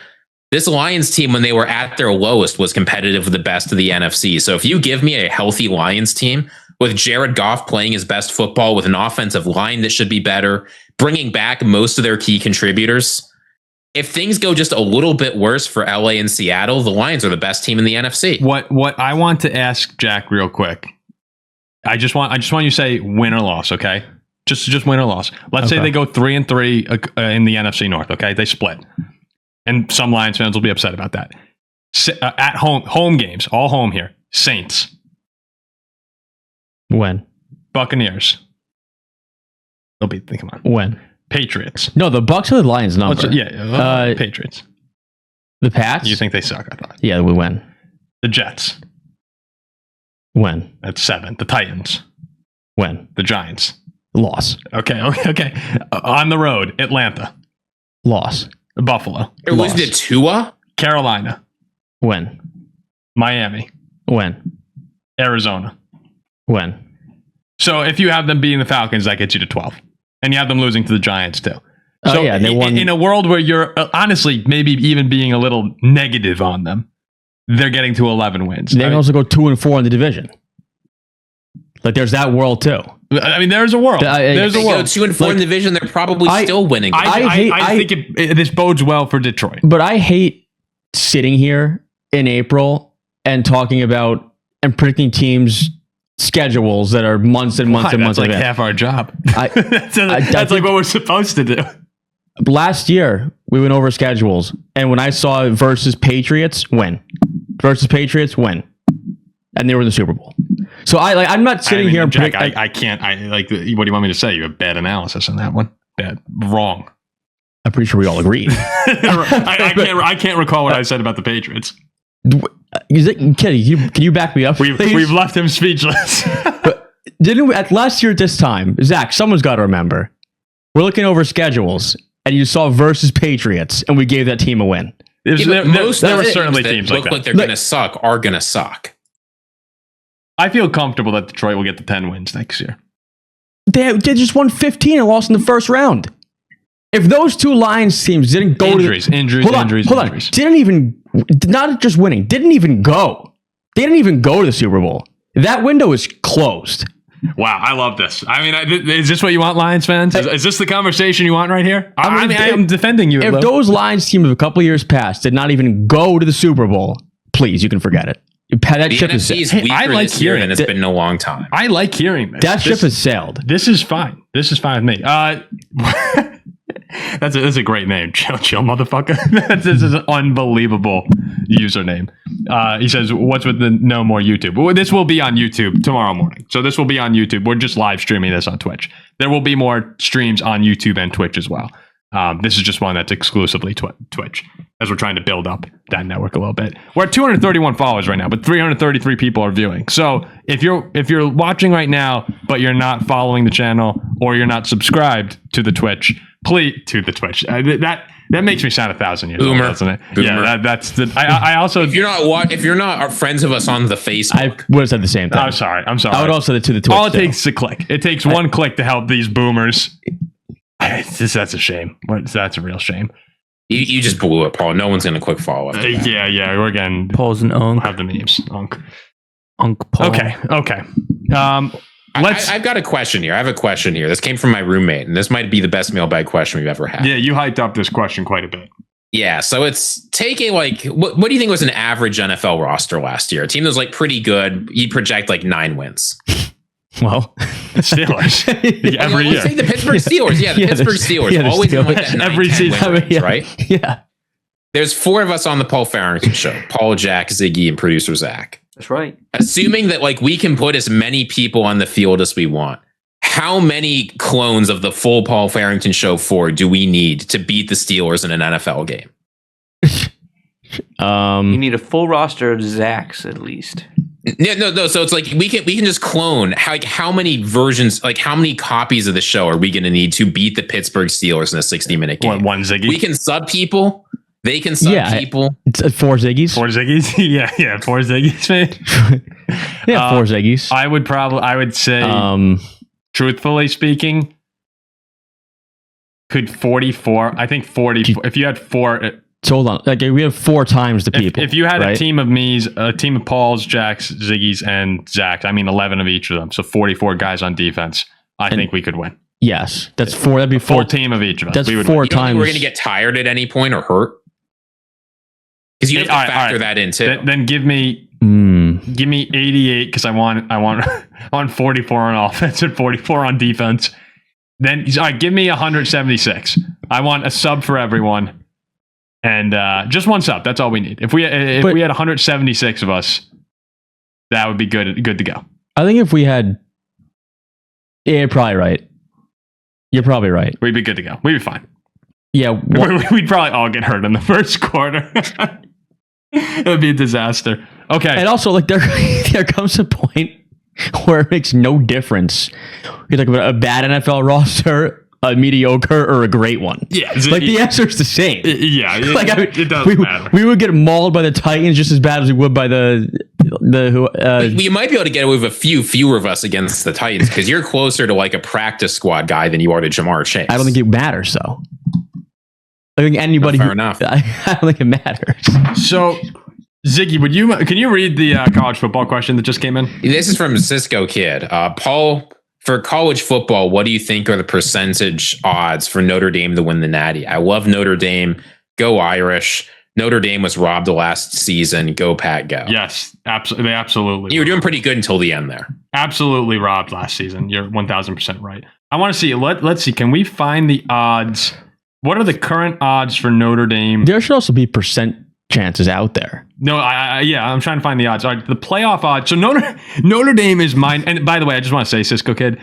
This Lions team, when they were at their lowest, was competitive with the best of the NFC. So if you give me a healthy Lions team with Jared Goff playing his best football, with an offensive line that should be better, bringing back most of their key contributors, if things go just a little bit worse for LA and Seattle, the Lions are the best team in the NFC. What I want to ask Jack real quick. I just want you to say win or loss, okay? Just win or loss. Let's say they go 3-3 in the NFC North, okay? They split. And some Lions fans will be upset about that. At home games, all home here. Saints. When? Buccaneers. They'll be, come on. When? Patriots. No, the Bucs are the Lions number. Patriots. The Pats? You think they suck, I thought. Yeah, we win. The Jets. When? That's 7. The Titans. When? The Giants. Loss. Okay. On the road, Atlanta. Loss. Buffalo. Or was it Tua? Carolina. When? Miami. When? Arizona. When? So if you have them beating the Falcons, that gets you to 12. And you have them losing to the Giants too. Oh, So yeah, they won. in a world where you're honestly maybe even being a little negative on them, they're getting to 11 wins. They can also go 2-4 in the division. Like there's that world too. I mean, there's a world. There's If a they go world. 2-4 in the division, they're probably still winning. I think this bodes well for Detroit. But I hate sitting here in April and talking about and predicting teams' schedules that are months and months and months. That's like ahead. half our job. That's think- like what we're supposed to do. Last year, we went over schedules, and when I saw versus Patriots, win. Versus Patriots, win. And they were in the Super Bowl. So I'm not sitting here and Jack, I can't. What do you want me to say? You have bad analysis on that one. Wrong. I'm pretty sure we all agreed. I can't recall what I said about the Patriots. Can you back me up? We've left him speechless. Didn't we, at last year at this time, Zach, someone's got to remember. We're looking over schedules, and you saw versus Patriots, and we gave that team a win. There were certainly teams that look like they're going to suck are going to suck. I feel comfortable that Detroit will get to 10 wins next year. They just won 15 and lost in the first round. If those two Lions teams didn't go injuries, hold on. Didn't even, not just winning, didn't even go. They didn't even go to the Super Bowl. That window is closed. Wow, I love this. I mean, is this what you want, Lions fans? Is this the conversation you want right here? I'm defending you. If those Lions team of a couple years past did not even go to the Super Bowl, please, you can forget it. That the ship NFC is is weaker I like this year hearing than it's been in a long time. I like hearing this. That ship has sailed. This is fine. This is fine with me. That's a great name. Chill, motherfucker. This is an unbelievable username. He says, what's with the no more YouTube? Well, this will be on YouTube tomorrow morning. So this will be on YouTube. We're just live streaming this on Twitch. There will be more streams on YouTube and Twitch as well. This is just one that's exclusively Twitch, as we're trying to build up that network a little bit. We're at 231 followers right now, but 333 people are viewing. So if you're watching right now, but you're not following the channel or you're not subscribed to the Twitch, please to the Twitch. That makes me sound 1,000 years old, doesn't it? Boomer. Yeah, that's the. I also if you're not friends of us on the Facebook, I would have said the same thing. I'm sorry. I would also say to the Twitch. All it takes is a click. It takes one click to help these boomers. That's a shame. That's a real shame. You just blew it, Paul. No one's going to click follow up. Yeah. We're getting Paul's an unk. Have the memes. Unk Paul. Okay. I've got a question here. I have a question here. This came from my roommate, and this might be the best mailbag question we've ever had. Yeah, you hyped up this question quite a bit. Yeah, so it's taking what do you think was an average NFL roster last year? A team that was pretty good. You'd project 9 wins. Well, Steelers every year. Let's take the Pittsburgh Steelers. Yeah, the Pittsburgh Steelers always in that 9, every season, wins, right? Yeah. There's 4 of us on the Paul Farrington show: Paul, Jack, Ziggy, and producer Zach. That's right. Assuming that we can put as many people on the field as we want, how many clones of the full Paul Farrington show 4 do we need to beat the Steelers in an NFL game? You need a full roster of Zachs at least. Yeah, no. So it's we can just clone how many versions, how many copies of the show are we going to need to beat the Pittsburgh Steelers in a 60-minute game? One Ziggy. We can sub people. They can sub people. It's 4 Ziggies. 4 Ziggies. Yeah. 4 Ziggies, man. Yeah, 4 Ziggies. I would say, truthfully speaking, could 44. I think 40. If you had 4. So hold on. We have 4 times the people. If you had a team of me's, a team of Paul's, Jack's, Ziggy's, and Zach's, 11 of each of them. So 44 guys on defense. I think we could win. Yes, that's four. That'd be Full four. team of each of us. That's We would four win. You don't think times. we're going to get tired at any point or hurt? Because you have to factor that in too. Then give me 88 because I want 44 on offense and 44 on defense. Then all right, give me 176. I want a sub for everyone, and just one sub. That's all we need. If we had 176 of us, that would be good to go. I think if we had, yeah, you're probably right. You're probably right. We'd be good to go. We'd be fine. Yeah, We'd probably all get hurt in the first quarter. It would be a disaster. Okay. and also like there comes a point where it makes no difference. You're like a bad NFL roster, a mediocre, or a great one. Yeah. Like the answer is the same. Yeah. Like It doesn't matter. we would get mauled by the Titans just as bad as we would by You might be able to get away with a few fewer of us against the Titans because you're closer to like a practice squad guy than you are to Jamar Chase. I don't think it matters though. I think anybody. Fair enough. I don't think it matters. So, Ziggy, can you read the college football question that just came in? This is from Cisco Kid. Paul, for college football, what do you think are the percentage odds for Notre Dame to win the Natty? I love Notre Dame. Go Irish. Notre Dame was robbed the last season. Go Pat, go. Yes, absolutely. They absolutely. You were doing pretty good until the end there. Absolutely robbed last season. You're 1,000% right. I want to see. Let's see. Can we find the odds? What are the current odds for Notre Dame? There should also be percent chances out there. No, I'm trying to find the odds. All right, the playoff odds. So Notre Dame is mine. And by the way, I just want to say, Cisco Kid,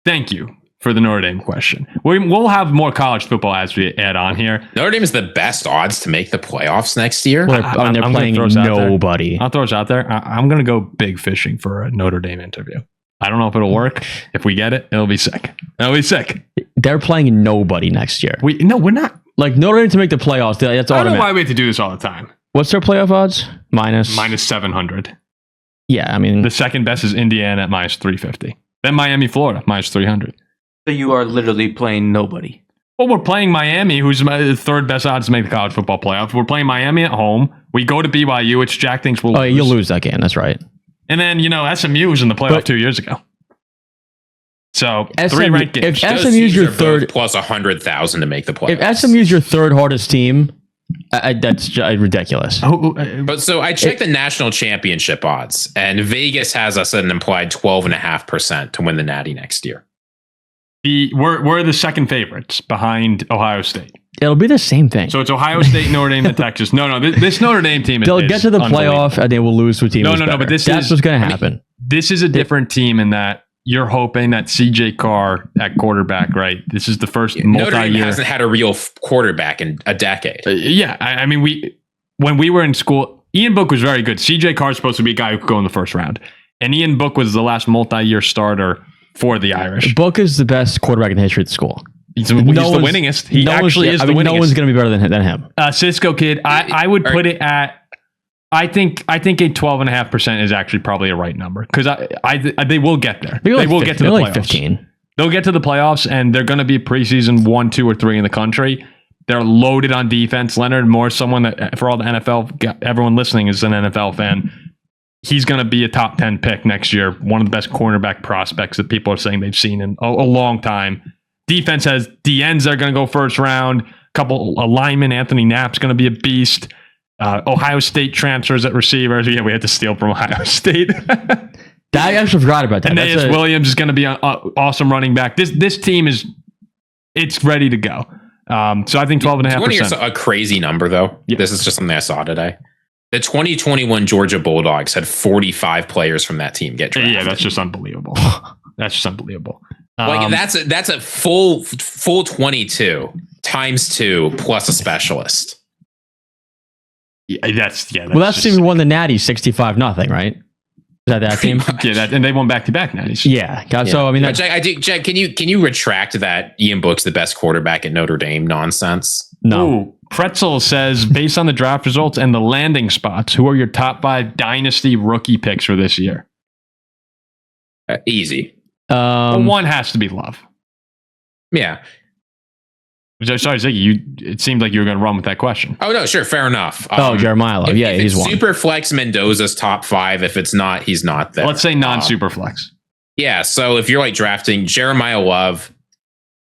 thank you for the Notre Dame question. We'll have more college football as we add on here. Notre Dame is the best odds to make the playoffs next year. Well, they're I'm playing gonna throw us out there. nobody. I'll throw us out there. I'm going to go big fishing for a Notre Dame interview. I don't know if it'll work. If we get it, it'll be sick. It'll be sick. They're playing nobody next year. We're not. Like Notre Dame to make the playoffs. That's I don't know automatic. why we have to do this all the time. What's their playoff odds? Minus 700. Yeah, I mean The second best is Indiana at minus 350. Then Miami, Florida, minus 300. So you are literally playing nobody. Well, we're playing Miami, who's the third best odds to make the college football playoff. We're playing Miami at home. We go to BYU, which Jack thinks we'll lose. you'll lose that game. That's right. And then, SMU was in the playoff 2 years ago. So, three ranked games. If Those SMU's teams your are both third, plus 100,000 to make the playoffs. if SMU's your third hardest team, that's ridiculous. But so I checked the national championship odds, and Vegas has us at an implied 12.5% to win the Natty next year. We're the second favorites behind Ohio State. It'll be the same thing. So it's Ohio State, Notre Dame, and Texas. No, this Notre Dame team is They'll get to the unbelievable. playoff and they will lose to a team. No, who's no, better. but that's what's going to happen. This is a different team in that you're hoping that CJ Carr at quarterback, right? This is the first Notre Dame multi-year. hasn't had a real quarterback in a decade. Yeah, I mean, when we were in school, Ian Book was very good. CJ Carr is supposed to be a guy who could go in the first round, and Ian Book was the last multi-year starter for the Irish. Book is the best quarterback in the histrry of the school. He's the winningest. He actually is the winningest. No one's going to be better than him. Cisco Kid, I would put it at. I think a 12.5% is actually probably a right number because they will get there. They will get to the playoffs. 15. They'll get to the playoffs, and they're going to be preseason 1, 2, or 3 in the country. They're loaded on defense. Leonard Moore, someone that for all the NFL, everyone listening is an NFL fan. He's going to be a top 10 pick next year. One of the best cornerback prospects that people are saying they've seen in a long time. Defense has DNs that are going to go first round. Couple linemen. Anthony Knapp's going to be a beast. Ohio State transfers at receivers. Yeah, we had to steal from Ohio State. I actually forgot about that. Aeneas Williams is going to be an awesome running back. This team it's ready to go. So I think 12.5%. You want to hear a crazy number, though? Yeah. This is just something I saw today. The 2021 Georgia Bulldogs had 45 players from that team get drafted. Yeah, that's just unbelievable. That's just unbelievable. Like that's a full 22 times 2 plus a specialist. Yeah, that's that team won the Natty 65-0, right? Is that team? Yeah, and they won back-to-back Natties. Yeah. So I mean, Jack, can you retract that Ian Book's the best quarterback at Notre Dame nonsense? No. Ooh, Pretzel says, based on the draft results and the landing spots, who are your top 5 dynasty rookie picks for this year? Easy. Well, one has to be Love. Yeah. Sorry, Ziggy, it seemed like you were going to run with that question. Oh, no, sure. Fair enough. Jeremiah Love. Yeah, he's one. Superflex Mendoza's top 5. If it's not, he's not there. Let's say non-Superflex. Yeah, so if you're like drafting Jeremiah Love,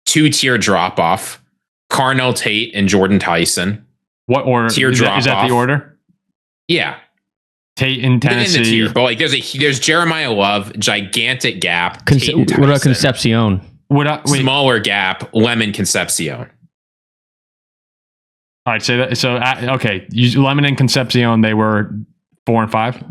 2-tier drop off. Carnell Tate and Jordan Tyson. What order? Tier Is drop that off. the order? Yeah. Tate in Tennessee. Within the tier, but like there's Jeremiah Love, gigantic gap. Tate and What about Tyson. Concepcion? Smaller gap, Lemon Concepcion. All right, say that. So, okay, Lemon and Concepcion, they were 4 and 5.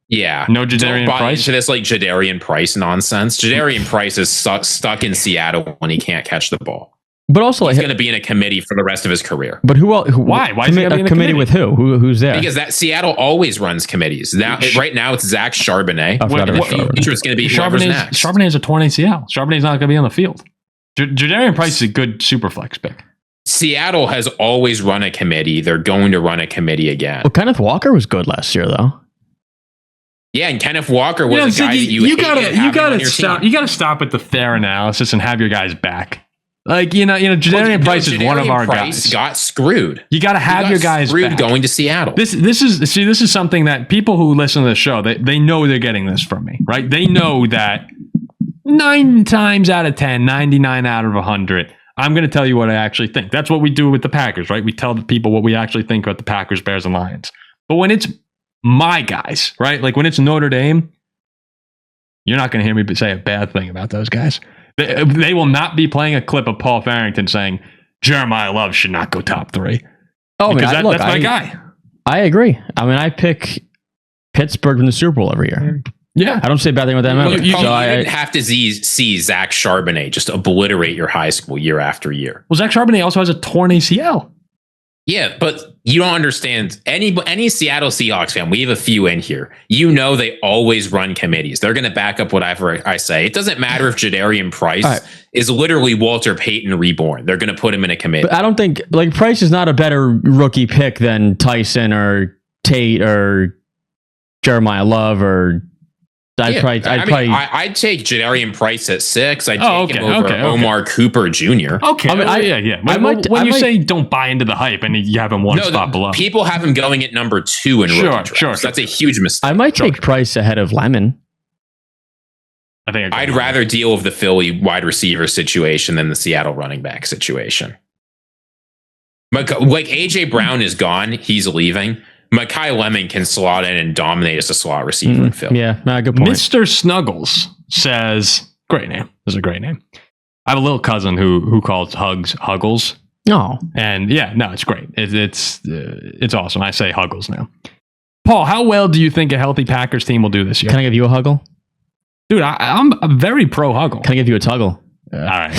Yeah. No Jadarian Don't buy Price? into this like Jadarian Price nonsense. Jadarian Price is stuck in Seattle when he can't catch the ball. But also, He's going to be in a committee for the rest of his career. But who else? Why? Why is he gonna be in a committee committee? with who? Who's there? Because that Seattle always runs committees. Now, right now, it's Zach Charbonnet. I forgot In the about Charbonnet. future, it's going to be whoever's next. Charbonnet has a torn ACL. Charbonnet's not going to be on the field. Jadarian Price is a good super flex pick. Seattle has always run a committee. They're going to run a committee again. Well, Kenneth Walker was good last year, though. Yeah, and Kenneth Walker was a guy that you gotta stop. You gotta stop with the fair analysis and have your guys back. Like Jadarian Price is one of our guys. Got screwed. You gotta have your guys screwed back. going to Seattle. This is something that people who listen to the show they know they're getting this from me, right? They know that 9 times out of 10, 99 out of 100. I'm going to tell you what I actually think. That's what we do with the Packers, right? We tell the people what we actually think about the Packers, Bears, and Lions. But when it's my guys, right? Like when it's Notre Dame, you're not going to hear me say a bad thing about those guys. They will not be playing a clip of Paul Farrington saying Jeremiah Love should not go top 3. Oh, because man, that's my guy. I agree. I mean, I pick Pittsburgh in the Super Bowl every year. Yeah. I don't say a bad thing about them ever. You didn't have to see Zach Charbonnet just obliterate your high school year after year. Well, Zach Charbonnet also has a torn ACL. Yeah, but you don't understand. Any Seattle Seahawks fan, we have a few in here. You know they always run committees. They're going to back up whatever I say. It doesn't matter if Jadarian Price is literally Walter Payton reborn. They're going to put him in a committee. But I don't think Price is not a better rookie pick than Tyson or Tate or Jeremiah Love or. I'd take Jadarian Price at 6. I'd take him over Omar Cooper Jr. Okay. When you say don't buy into the hype and you have him one spot below. People have him going at number 2 in rookie drafts. Sure. That's a huge mistake. I might take Price ahead of Lemon. I'd rather deal with the Philly wide receiver situation than the Seattle running back situation. Like AJ Brown is gone. He's leaving. Mekhi Lemon can slot in and dominate as a slot receiver in Philly. Yeah, good point. Mr. Snuggles says, great name. This is a great name. I have a little cousin who calls Hugs Huggles. No. And it's great. It's awesome. I say Huggles now. Paul, how well do you think a healthy Packers team will do this year? Can I give you a Huggle? Dude, I'm a very pro Huggle. Can I give you a Tuggle? All right.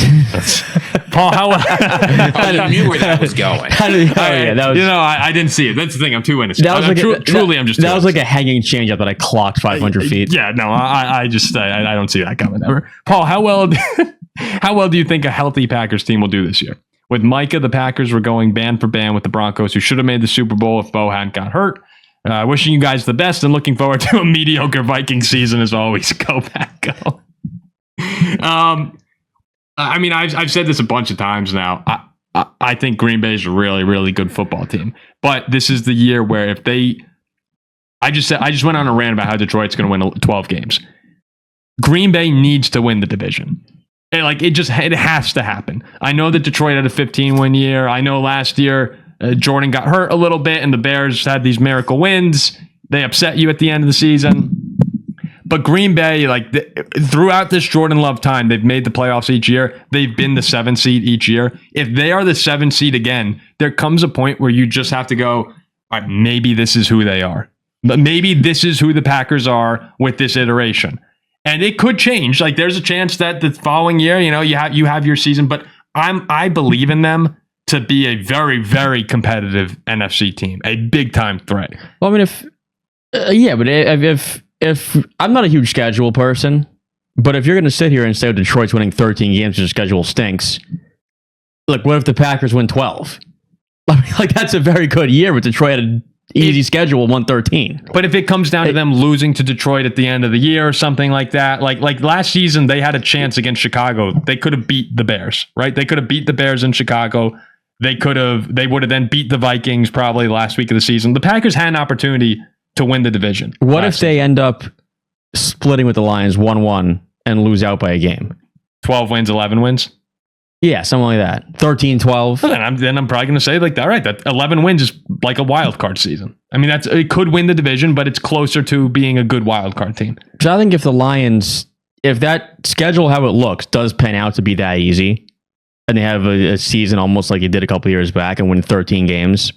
Paul, how well? I knew where that was going. I didn't see it. That's the thing. I'm too innocent. I'm just. That was like a hanging changeup that I clocked 500 feet. Yeah, no, I don't see that coming ever. Paul, how well do you think a healthy Packers team will do this year? With Micah, the Packers were going band for band with the Broncos, who should have made the Super Bowl if Bo hadn't got hurt. Wishing you guys the best and looking forward to a mediocre Viking season as always. Go Pack, go. I mean, I've said this a bunch of times now. I think Green Bay is a really, really good football team. But this is the year where I just went on a rant about how Detroit's going to win 12 games. Green Bay needs to win the division. It has to happen. I know that Detroit had a 15-win year. I know last year Jordan got hurt a little bit and the Bears had these miracle wins. They upset you at the end of the season. But Green Bay, throughout this Jordan Love time, they've made the playoffs each year. They've been the 7th seed each year. If they are the 7th seed again, there comes a point where you just have to go, all right, maybe this is who they are. But maybe this is who the Packers are with this iteration. And it could change. There's a chance that the following year, you have your season. But I believe in them to be a very, very competitive NFC team, a big time threat. Well, I mean, if I'm not a huge schedule person, but if you're going to sit here and say Detroit's winning 13 games and the schedule stinks, what if the Packers win 12? I mean, that's a very good year with Detroit had an easy schedule, 113. But if it comes down to them losing to Detroit at the end of the year or something like that, like last season, they had a chance against Chicago. They could have beat the Bears, right? They could have beat the Bears in Chicago. They would have then beat the Vikings probably last week of the season. The Packers had an opportunity to win the division. What if they end up splitting with the Lions 1-1 and lose out by a game? 12 wins, 11 wins? Yeah, something like that. 13-12. Well, then I'm probably going to say like, all right, that 11 wins is like a wild card season. I mean, it could win the division, but it's closer to being a good wild card team. So I think if the Lions, if that schedule, how it looks, does pan out to be that easy, and they have a season almost like you did a couple years back and win 13 games,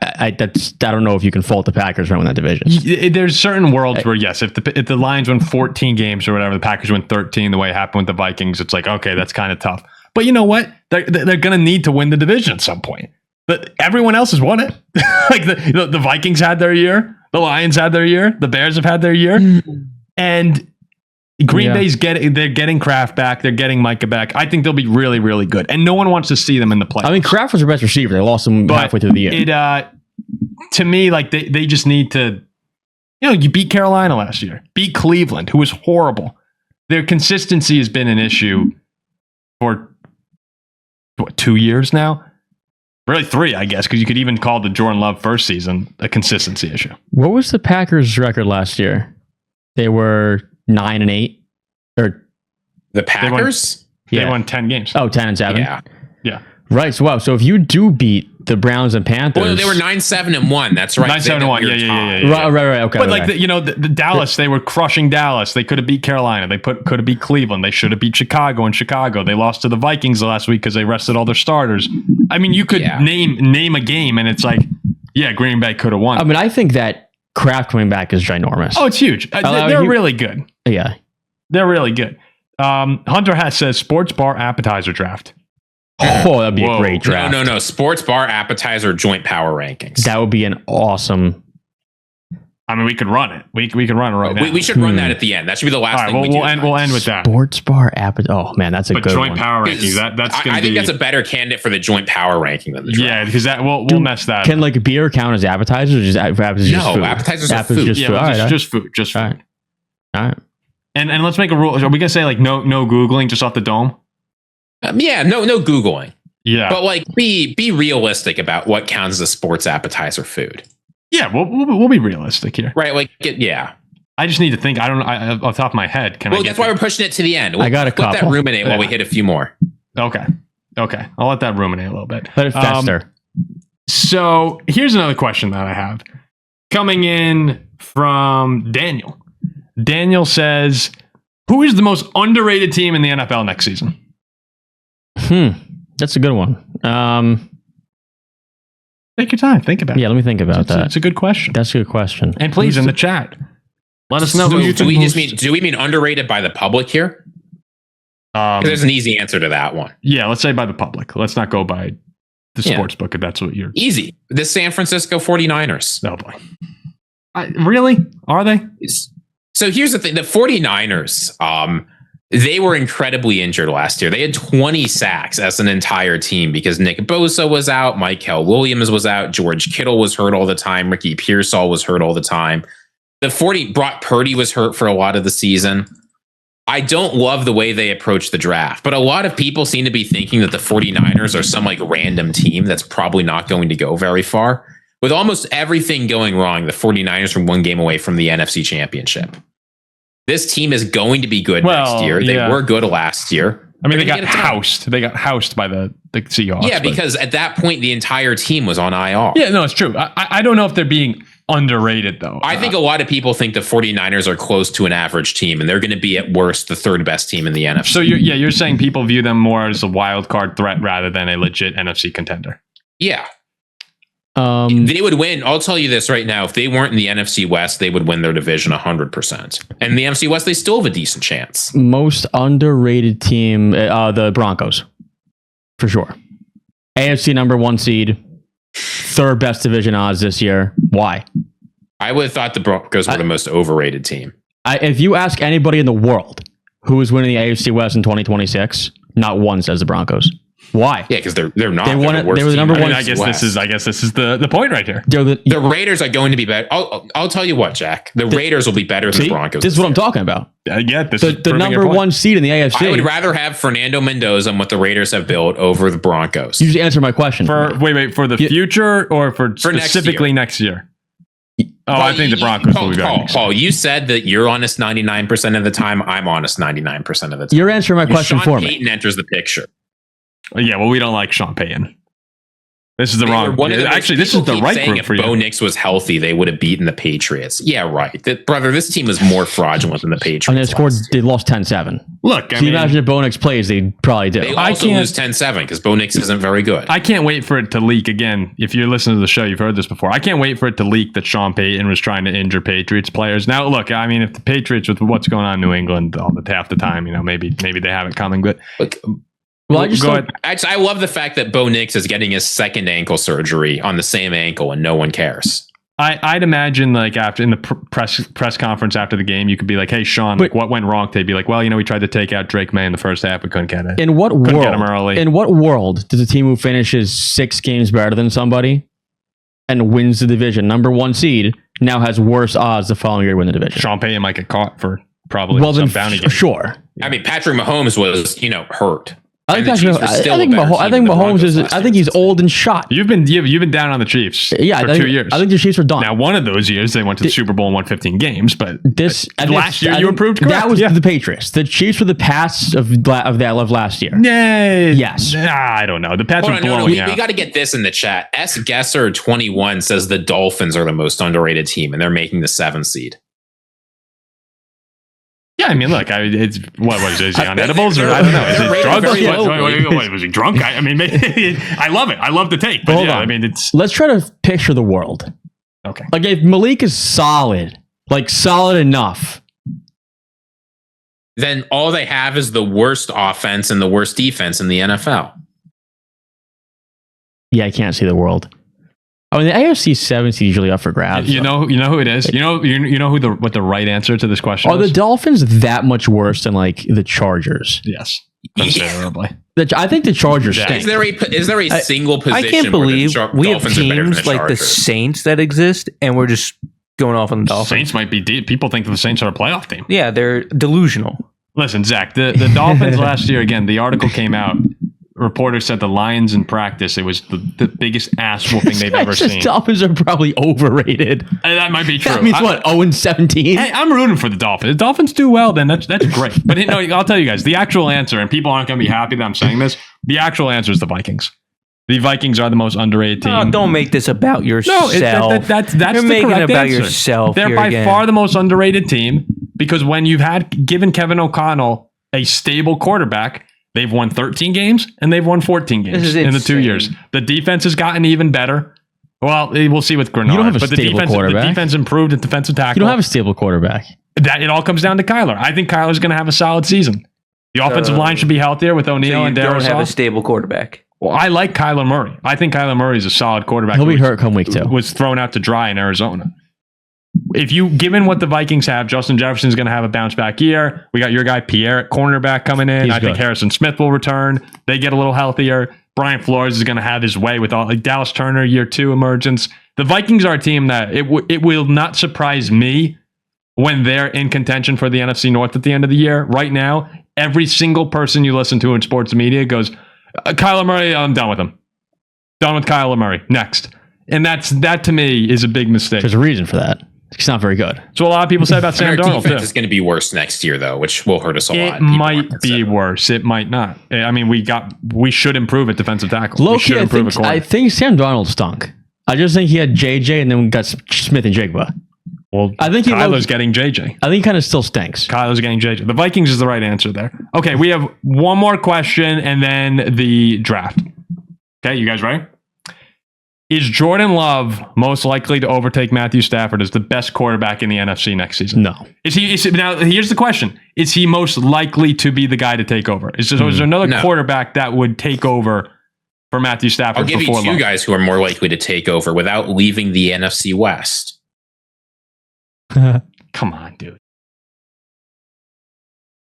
I don't know if you can fault the Packers for winning that division. There's certain worlds where, yes, if the Lions win 14 games or whatever, the Packers win 13 the way it happened with the Vikings, it's like, okay, that's kind of tough. But you know what? They're going to need to win the division at some point. But everyone else has won it. Like the Vikings had their year. The Lions had their year. The Bears have had their year. And Green Bay's getting Kraft back. They're getting Micah back. I think they'll be really, really good. And no one wants to see them in the playoffs. I mean, Kraft was their best receiver. They lost him halfway through the year. To me, like they just need to, you beat Carolina last year. Beat Cleveland, who was horrible. Their consistency has been an issue for 2 years now? Really 3, I guess, because you could even call the Jordan Love first season a consistency issue. What was the Packers' record last year? They were 9-8, or the Packers? They won 10 games. Oh, 10-7. Yeah. Right. So wow. So if you do beat the Browns and Panthers, well, they were 9-7-1. That's right. 9-7-1. Yeah. Right. Okay. But like the Dallas, they were crushing Dallas. They could have beat Carolina. They could have beat Cleveland. They should have beat Chicago. They lost to the Vikings last week because they rested all their starters. I mean, you could name a game, and it's like, Green Bay could have won. I mean, I think that Kraft coming back is ginormous. Oh, it's huge. They're really good. Yeah, they're really good. Hunter Hess says sports bar appetizer draft. Oh, that'd be a great draft. No. Sports bar appetizer joint power rankings. That would be an awesome. I mean, we could run it. We could run it right now. We should run that at the end. That should be the last thing we do. We'll end with that. Sports bar appetizer. Oh man, that's a good joint one. Power rankings. I think that's a better candidate for the joint power ranking than the draft. Yeah, because we'll mess that. Can like beer count as appetizers? Or just appetizers? No, food? Appetizers are food. Just food. All right. And let's make a rule. Are we gonna say like no Googling just off the dome? No Googling. Yeah, but like be realistic about what counts as a sports appetizer food. Yeah, we'll be realistic here, right? Like, I just need to think. I don't know off the top of my head. That's why we're pushing it to the end. I got a couple. Let that ruminate while we hit a few more. Okay, I'll let that ruminate a little bit. Let it fester. So here's another question that I have coming in from Daniel. Daniel says, "Who is the most underrated team in the NFL next season?" That's a good one. Take your time. Think about it. Yeah, let me think about that. It's a good question. That's a good question. And please, in the chat, let us know who you think. Do we mean underrated by the public here? There's an easy answer to that one. Yeah, let's say by the public. Let's not go by the sports book if that's what you're... Easy. The San Francisco 49ers. Oh, boy. Really? Are they? So here's the thing. The 49ers... they were incredibly injured last year. They had 20 sacks as an entire team because Nick Bosa was out, Michael Williams was out, George Kittle was hurt all the time, Ricky Pearsall was hurt all the time. Brock Purdy was hurt for a lot of the season. I don't love the way they approach the draft, but a lot of people seem to be thinking that the 49ers are some like random team that's probably not going to go very far. With almost everything going wrong, the 49ers are one game away from the NFC Championship. This team is going to be good next year. They were good last year. I mean, they got housed. They got housed by the Seahawks. Yeah, because at that point, the entire team was on IR. Yeah, no, it's true. I don't know if they're being underrated, though. I think a lot of people think the 49ers are close to an average team, and they're going to be, at worst, the third best team in the NFC. So, you're saying people view them more as a wild card threat rather than a legit NFC contender? Yeah. They would win. I'll tell you this right now. If they weren't in the NFC West, they would win their division 100%. And in the NFC West, they still have a decent chance. Most underrated team, the Broncos, for sure. AFC number 1 seed, third best division odds this year. Why? I would have thought the Broncos were the most overrated team. If you ask anybody in the world who is winning the AFC West in 2026, not one says the Broncos. Why? Yeah, because they're not. They won it. They were the number one. I guess this is the point right here. The Raiders are going to be better. I'll tell you what, Jack. The Raiders will be better than the Broncos. This is what I'm talking about. The number 1 seed in the AFC. I would rather have Fernando Mendoza and what the Raiders have built over the Broncos. You just answered my question. For the future or for specifically next year? I think the Broncos will be better. Paul, you said that you're honest 99% of the time. I'm honest 99% of the time. You're answering my question for me. Sean Payton enters the picture. Yeah, well, we don't like Sean Payton. This is the wrong. Actually, this is the right group for you. If Bo Nix was healthy, they would have beaten the Patriots. Yeah, right. Brother, this team is more fraudulent than the Patriots. And they lost 10-7. Look, you imagine if Bo Nix plays, they probably do. They also lose 10-7 because Bo Nix isn't very good. I can't wait for it to leak again. If you're listening to the show, you've heard this before. I can't wait for it to leak that Sean Payton was trying to injure Patriots players. Now, look, I mean, if the Patriots, with what's going on in New England half the time, maybe they have it coming, but. Look, well, I love the fact that Bo Nix is getting his second ankle surgery on the same ankle and no one cares. I'd imagine like after in the press conference after the game, you could be like, "Hey, Sean, like, what went wrong?" They'd be like, "Well, we tried to take out Drake May in the first half, we couldn't get it. Couldn't get him early. In what world does a team who finishes 6 games better than somebody and wins the division, number 1 seed, now has worse odds the following year to win the division? Sean Payton might get caught for probably some bounty game. Sure. I mean, Patrick Mahomes was hurt. I think Mahomes is. I think he's old and shot. You've been down on the Chiefs. For 2 years. I think the Chiefs are done. Now, one of those years they went to the Super Bowl and won 15 games, but last year you improved. Correct? That was the Patriots. The Chiefs were the Pats of that last year. Yay! Yes. I don't know. The Pats were blowing out. We got to get this in the chat. S Guesser 21 says the Dolphins are the most underrated team, and they're making the 7th seed. Yeah, I mean, look, it's what is he on edibles or I don't know? Is he drugs? Was he drunk? I mean, I love it. I love the take, but I mean, it's. Let's try to picture the world. Okay, like if Malik is solid enough, then all they have is the worst offense and the worst defense in the NFL. Yeah, I can't see the world. I mean, the AFC 7 is usually up for grabs. You know who it is. You know what the right answer to this question is. Are the Dolphins that much worse than like the Chargers? Yes, considerably. I think the Chargers stink. Is there a single position? I can't believe we have teams like the Chargers? Saints that exist, and we're just going off on the Dolphins. Saints might be deep. People think that the Saints are a playoff team. Yeah, they're delusional. Listen, Zach, the Dolphins last year, again, the article came out. Reporter said the Lions in practice, it was the biggest ass whooping they've ever seen. Dolphins are probably overrated. And that might be true. That means what, 0-17? Hey, I'm rooting for the Dolphins. If the Dolphins do well, then that's great. But I'll tell you guys, the actual answer, and people aren't going to be happy that I'm saying this, the actual answer is the Vikings. The Vikings are the most underrated team. Oh, don't make this about yourself. No, that's You're the making it correct about answer. yourself. They're by far the most underrated team because when you've given Kevin O'Connell a stable quarterback, they've won 13 games and they've won 14 games in the 2 years. The defense has gotten even better. Well, we'll see with Grenard. You don't have a but stable quarterback. The defense improved at defensive tackle. You don't have a stable quarterback. It all comes down to Kyler. I think Kyler's going to have a solid season. The offensive line should be healthier with O'Neal and Darrisaw. You don't have a stable quarterback. Well, I like Kyler Murray. I think Kyler Murray is a solid quarterback. He'll be hurt come week 2. Was thrown out to dry in Arizona. Given what the Vikings have, Justin Jefferson's going to have a bounce back year. We got your guy Pierre at cornerback coming in. I think Harrison Smith will return. They get a little healthier. Brian Flores is going to have his way with Dallas Turner year 2 emergence. The Vikings are a team that it will not surprise me when they're in contention for the NFC North at the end of the year. Right now, every single person you listen to in sports media goes, Kyler Murray, I'm done with him. Done with Kyler Murray. Next. And that to me is a big mistake. There's a reason for that. It's not very good. So a lot of people say about Sam Darnold too. It's going to be worse next year, though, which will hurt us a lot. It might be worse. It might not. I mean, we should improve at defensive tackle. We should improve at corner. I think Sam Darnold stunk. I just think he had JJ and then we got Smith and Jigba. Well, I think Kyler's getting JJ. I think he kind of still stinks. Kyler's getting JJ. The Vikings is the right answer there. Okay, we have one more question and then the draft. Okay, you guys ready? Is Jordan Love most likely to overtake Matthew Stafford as the best quarterback in the NFC next season? No. Now, here's the question. Is he most likely to be the guy to take over? Is there another quarterback that would take over for Matthew Stafford? I'll give you two guys who are more likely to take over without leaving the NFC West. Come on, dude.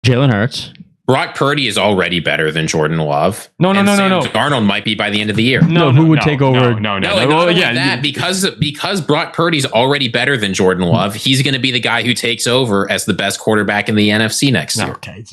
Jalen Hurts. Brock Purdy is already better than Jordan Love. No. Darnold might be by the end of the year. Who would take over? Because Brock Purdy's already better than Jordan Love, he's going to be the guy who takes over as the best quarterback in the NFC next year. Okay.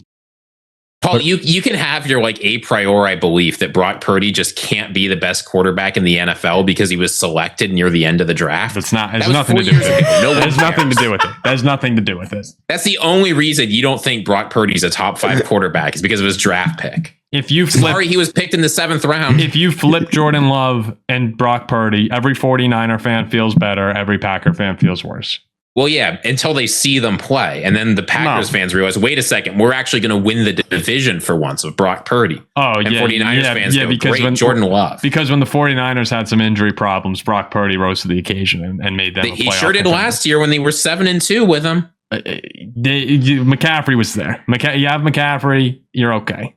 Paul, you can have your a priori belief that Brock Purdy just can't be the best quarterback in the NFL because he was selected near the end of the draft. It's not. It has nothing to do with it. That has nothing to do with it. That has nothing to do with it. That's the only reason you don't think Brock Purdy's a top 5 quarterback is because of his draft pick. if you flip, Sorry, he was picked in the 7th round. if you flip Jordan Love and Brock Purdy, every 49er fan feels better. Every Packer fan feels worse. Well, yeah, until they see them play. And then the Packers fans realize, wait a second, we're actually going to win the division for once with Brock Purdy. Oh, and yeah. 49ers fans go, because great, Jordan Love. Because when the 49ers had some injury problems, Brock Purdy rose to the occasion and made them a playoff He sure did contender. last year when they were 7-2 with him. McCaffrey was there. You have McCaffrey, you're okay.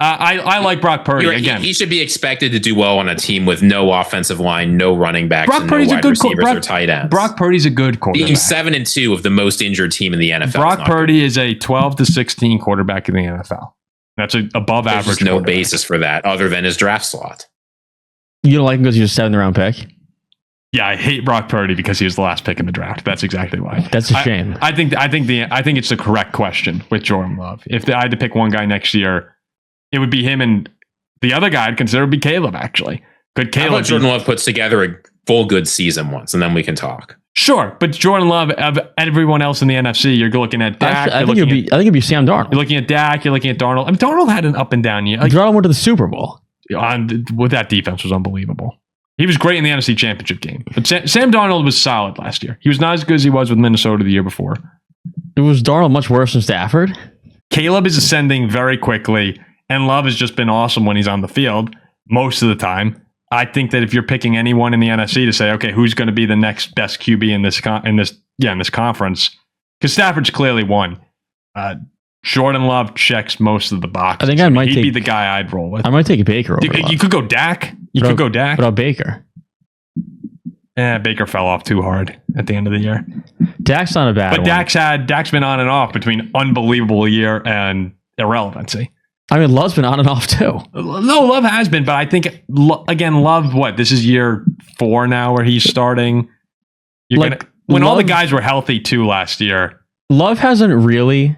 I like Brock Purdy again. He should be expected to do well on a team with no offensive line, no running backs, Brock and Purdy's no a wide good receivers Brock, or tight ends. Brock Purdy's a good quarterback. Being 7-2 of the most injured team in the NFL. Brock Purdy is a 12 to 16 quarterback in the NFL. That's an above There's average. just no basis for that other than his draft slot. You don't like him because he's a 7th round pick? Yeah, I hate Brock Purdy because he was the last pick in the draft. That's exactly why. That's a shame. I think it's the correct question with Jordan Love. If I had to pick one guy next year, it would be him, and the other guy I'd consider would be Caleb. Actually, could Caleb? How about Jordan Love puts together a full good season once, and then we can talk. Sure, but Jordan Love, of everyone else in the NFC, you're looking at Dak. I think it'd be Sam Darnold. You're looking at Dak. You're looking at Darnold. I mean, Darnold had an up and down year. Darnold went to the Super Bowl. With that defense was unbelievable. He was great in the NFC Championship game. But Sam Darnold was solid last year. He was not as good as he was with Minnesota the year before. It was Darnold much worse than Stafford? Caleb is ascending very quickly, and Love has just been awesome when he's on the field most of the time. I think that if you're picking anyone in the NFC to say, okay, who's going to be the next best QB in this conference, because Stafford's clearly one. Jordan Love checks most of the boxes. I think he'd be the guy I'd roll with. I might take Baker over Love. You could go Dak. What about Baker? Baker fell off too hard at the end of the year. Dak's not a bad one. But Dak's been on and off between unbelievable year and irrelevancy. I mean, Love's been on and off too. No, Love has been, but I think, again, Love, this is year 4 now where he's starting. When all the guys were healthy too last year. Love hasn't really,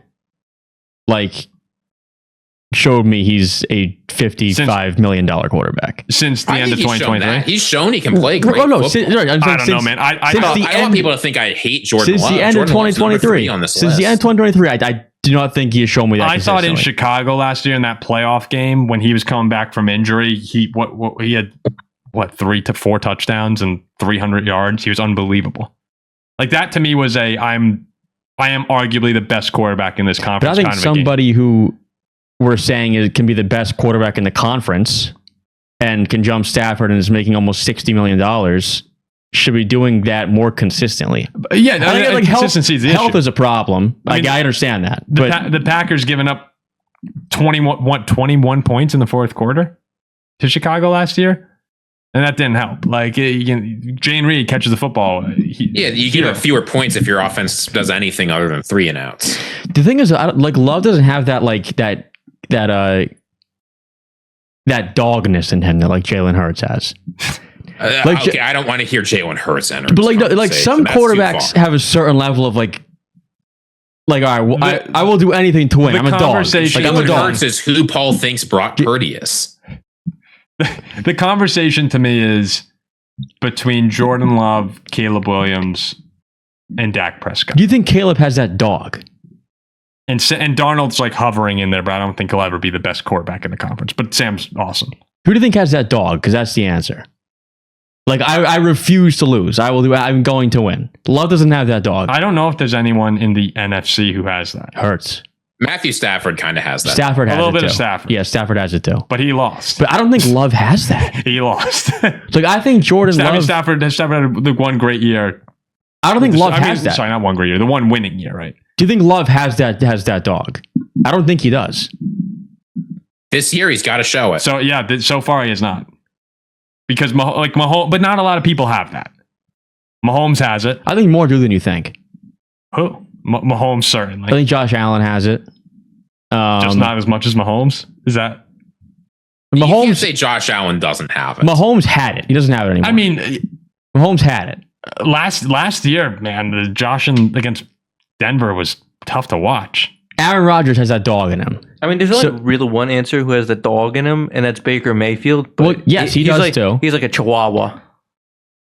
showed me he's a $55 million quarterback. Since the end of 2023. He's shown he can play great football. I don't know, man. I don't want people to think I hate Jordan Love. Since the end of 2023. Since the end of 2023, I do not think he has shown me that. I thought in Chicago last year in that playoff game when he was coming back from injury, he had 3 to 4 touchdowns and 300 yards. He was unbelievable. That to me was I am arguably the best quarterback in this conference. But I think somebody who we're saying can be the best quarterback in the conference and can jump Stafford and is making almost $60 million should be doing that more consistently. Yeah, I think consistency is the health issue. is a problem. I understand that. The Packers giving up 21 points in the fourth quarter to Chicago last year. And that didn't help. Jane Reed catches the football. You give up fewer points if your offense does anything other than 3 and outs. The thing is, Love doesn't have that that dogness in him that Jalen Hurts has. Okay, I don't want to hear Jalen Hurts enter. But some quarterbacks have a certain level of all right, I will do anything to win. I'm a dog. Jalen Hurts is who Paul thinks Brock Purdy is. The conversation to me is between Jordan Love, Caleb Williams, and Dak Prescott. Do you think Caleb has that dog? And Darnold's hovering in there, but I don't think he'll ever be the best quarterback in the conference. But Sam's awesome. Who do you think has that dog? Because that's the answer. I refuse to lose. I'm going to win. Love doesn't have that dog. I don't know if there's anyone in the NFC who has that. Hurts. Matthew Stafford kind of has that. Stafford has it too. A little bit of Stafford. Yeah, Stafford has it too. But he lost. But I don't think Love has that. He lost. I think Jordan Love... Stafford had the one great year. I don't think Love has that. Sorry, not one great year. The one winning year, right? Do you think Love has that dog? I don't think he does. This year, he's got to show it. So, yeah, so far he has not. Because, Mahomes... But not a lot of people have that. Mahomes has it. I think more do than you think. Who? Mahomes, certainly. I think Josh Allen has it. Just not as much as Mahomes? Is that... Mahomes, you can't say Josh Allen doesn't have it. Mahomes had it. He doesn't have it anymore. I mean... Mahomes had it. Last year, man, the Josh against Denver was tough to watch. Aaron Rodgers has that dog in him. I mean, there's only really one answer who has the dog in him, and that's Baker Mayfield. But yes, he does too. He's like a chihuahua.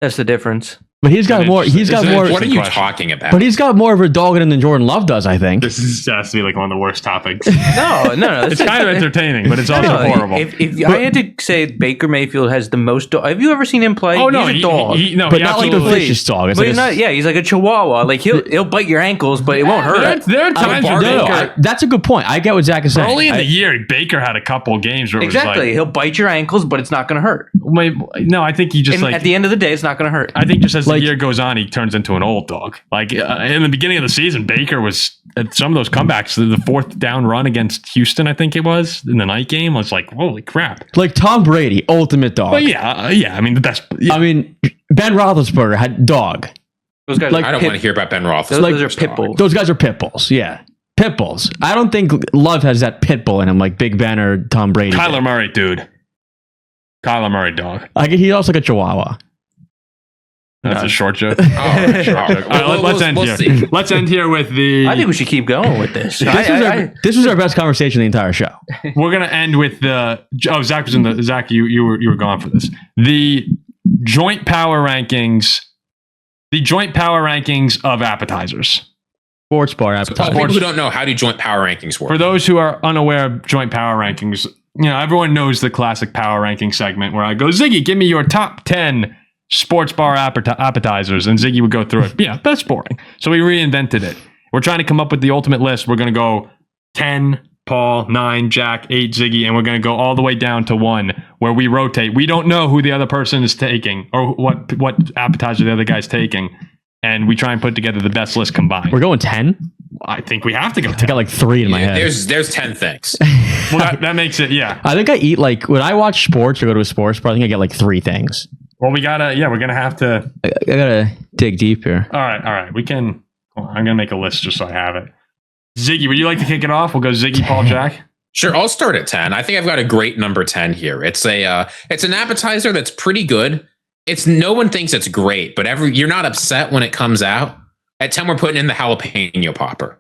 That's the difference. But he's got more. He's got more. What are you talking about? But he's got more of a dog in him than Jordan Love does, I think. This has to be like one of the worst topics. No. It's kind of entertaining, but it's also horrible. If I had to say Baker Mayfield has the most dog, have you ever seen him play? Oh no, he's a dog. But not like the vicious dog. It's But like he's like a Chihuahua. Like he'll bite your ankles, but it won't hurt. There are times where that's a good point. I get what Zach is saying. early in the year, Baker had a couple games where it was Exactly. like, He'll bite your ankles, but it's not going to hurt. no, I think he just And at the end of the day, it's not going to hurt. I think just as the year goes on, he turns into an old dog. Like in the beginning of the season, Baker was at some of those comebacks. The fourth down run against Houston, I think it was in the night game, was like, holy crap! Like Tom Brady, ultimate dog. But yeah. I mean, the best. Yeah. I mean, Ben Roethlisberger had dog. Those guys, I don't want to hear about Ben Roethlisberger. Those are pit bulls. Those guys are pit bulls. Yeah, pit bulls. I don't think Love has that pit bull in him like Big Ben or Tom Brady. Kyler Murray, dude. Kyler Murray, dog. He's also like a Chihuahua. That's a short joke. Short joke. All right, let's end here. See. Let's end here with the. I think we should keep going with this. This was our best conversation of the entire show. We're gonna end with the. Oh, Zach was in the. Zach, you were gone for this. The joint power rankings. The joint power rankings of appetizers. Sports bar appetizers. People who don't know, how do joint power rankings work? For those who are unaware of joint power rankings, everyone knows the classic power ranking segment where I go, Ziggy, give me your top 10 sports bar appetizers. And Ziggy would go through it. Yeah, that's boring. So we reinvented it. We're trying to come up with the ultimate list. We're going to go 10, Paul, 9, Jack, 8, Ziggy, and we're going to go all the way down to 1 where we rotate. We don't know who the other person is taking or what appetizer the other guy's taking. And we try and put together the best list combined. We're going 10? I think we have to go 10. I got like 3 in my head. There's 10 things. Well, that makes it, yeah. I think I eat when I watch sports or go to a sports bar, I think I get like 3 things. Well, we're going to have to. I gotta dig deep here. All right. We can. Well, I'm going to make a list just so I have it. Ziggy, would you like to kick it off? We'll go Ziggy, Paul, Jack. Sure, I'll start at 10. I think I've got a great number 10 here. It's an appetizer that's pretty good. No one thinks it's great, but you're not upset when it comes out. At 10, we're putting in the jalapeno popper.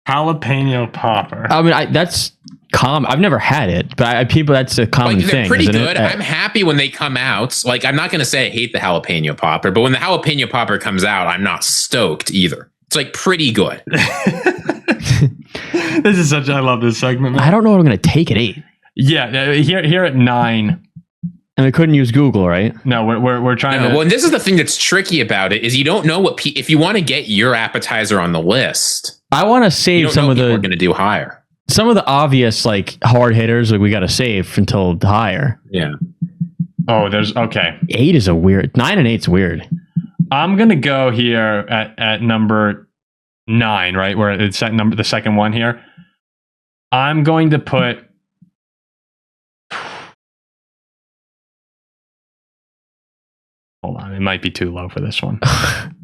Jalapeno popper. I mean, that's common. I've never had it, but that's a common thing. They're pretty isn't good. it? I'm happy when they come out. Like, I'm not going to say I hate the jalapeno popper, but when the jalapeno popper comes out, I'm not stoked either. It's like pretty good. I love this segment, man. I don't know what I'm going to take at 8. Yeah, here at 9. And we couldn't use Google, right? No, we're trying to. Well, and this is the thing that's tricky about it is you don't know if you want to get your appetizer on the list. I want to save some of the. We're going to do higher. Some of the obvious like hard hitters, like we got to save until higher. Yeah. Oh, there's okay. 8 is a weird. 9 and 8 is weird. I'm gonna go here at number 9, right? Where it's the second one here. I'm going to put. Hold on, it might be too low for this one. It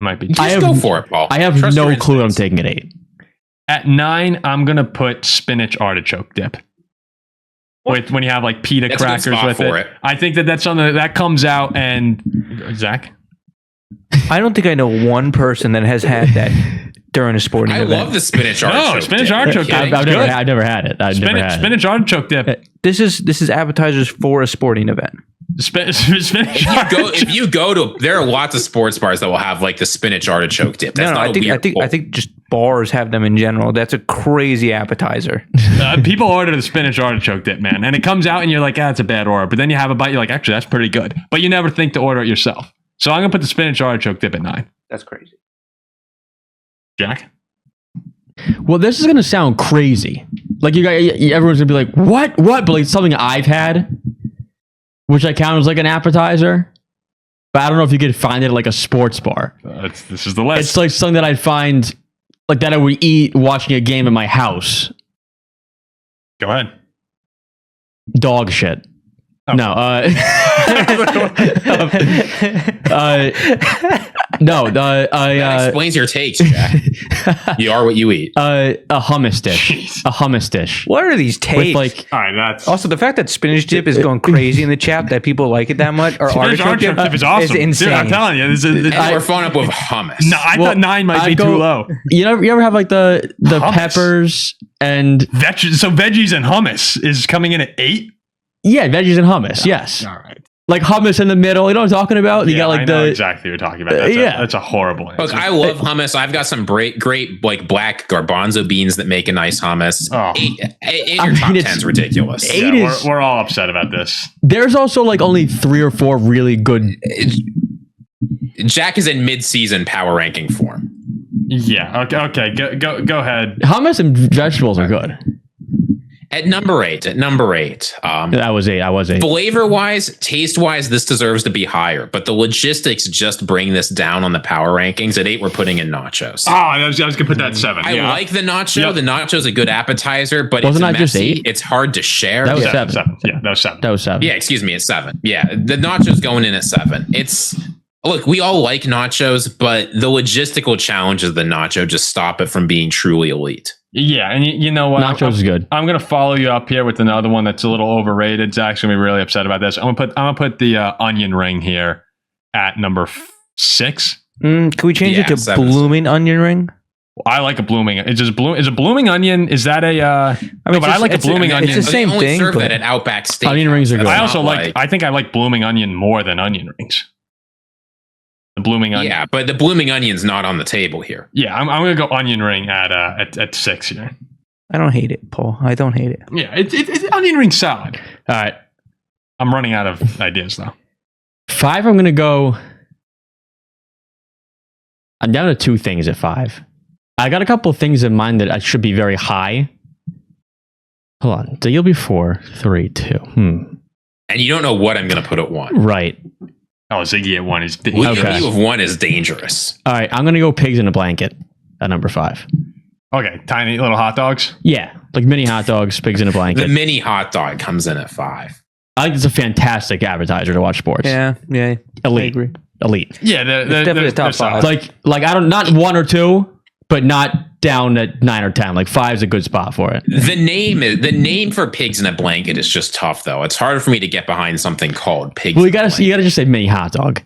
might be. Go for it, Paul. I have no clue what I'm taking at 8. At 9, I'm gonna put spinach artichoke dip. With when you have like pita crackers with it. I think that's something that comes out. And Zach, I don't think I know one person that has had that during a sporting event. I love the spinach artichoke. No, spinach artichoke dip. I've never had it. Spinach artichoke dip. This is appetizers for a sporting event. If you go to, there are lots of sports bars that will have like the spinach artichoke dip. That's I think just bars have them in general. That's a crazy appetizer. People order the spinach artichoke dip, man, and it comes out and you're like, it's a bad order. But then you have a bite, you're like, actually, that's pretty good. But you never think to order it yourself. So I'm gonna put the spinach artichoke dip at 9. That's crazy. Jack. Well, this is gonna sound crazy. Like everyone's gonna be like, what? But like something I've had, which I count as like an appetizer. But I don't know if you could find it at like a sports bar. This is the list. It's like something that I'd find, like that I would eat watching a game in my house. Go ahead. Dog shit. Oh. No. That explains your takes, Jack. You are what you eat. A hummus dish. Jeez. A hummus dish. What are these takes? All right, that's also the fact that spinach dip is going crazy in the chat that people like it that much. Or artichoke dip is awesome. Is insane. Dude, I'm telling you, we're filling up with hummus. No, I thought 9 might be too low. You ever have like the peppers and veggies? So veggies and hummus is coming in at 8. Yeah, veggies and hummus. Yes. All right. like hummus in the middle. You know what I'm talking about? You Yeah, got like I know exactly what you're talking about. That's a horrible answer. Look, I love hummus. I've got some great like black garbanzo beans that make a nice hummus. Oh. Eight your top 10 is ridiculous. We're all upset about this. There's also like only 3 or 4 really good. Jack is in mid-season power ranking form. Yeah. Okay. Go ahead. Hummus and vegetables are good. At number eight. That was 8. I was 8. Flavor-wise, taste-wise, this deserves to be higher. But the logistics just bring this down on the power rankings. At 8, we're putting in nachos. Oh, I was going to put that at 7. I like the nacho. Yep. The nacho's a good appetizer, but Wasn't it's that just messy. 8? It's hard to share. That was 7. 7. Yeah, that was 7. That was 7. Yeah, excuse me, it's 7. Yeah, the nacho's going in at 7. Look, we all like nachos, but the logistical challenges of the nacho just stop it from being truly elite. Yeah, and you know what? Nachos is good. I'm going to follow you up here with another one that's a little overrated. Zach's going to be really upset about this. I'm going to put the onion ring here at number 6. Can we change it to 7. blooming onion ring? I like a blooming. Is a blooming onion? Is that a? I like a blooming onion. It's the same only thing. serve But that at Outback Steakhouse. Onion rings are good. I also like. I think I like blooming onion more than onion rings. The blooming onion. Yeah, but the blooming onion's not on the table here. Yeah, I'm going to go onion ring at 6 here. I don't hate it, Paul. I don't hate it. Yeah, it's onion ring salad. All right. I'm running out of ideas though. 5, I'm going to go. I'm down to 2 things at 5. I got a couple of things in mind that I should be very high. Hold on. So you'll be 4, 3, 2. And you don't know what I'm going to put at 1. Right. Oh, Ziggy at 1 is Okay. You of 1 is dangerous. All right. I'm going to go pigs in a blanket at number 5. Okay, tiny little hot dogs. Yeah. Like mini hot dogs, pigs in a blanket. The mini hot dog comes in at 5. I think it's a fantastic appetizer to watch sports. Yeah. Elite. I agree. Elite. Yeah, definitely top 5. Like I don't, not 1 or 2, but not down at 9 or 10. Like 5 is a good spot for it. The name for pigs in a blanket is just tough though. It's hard for me to get behind something called pigs. Well, you gotta just say mini hot dog.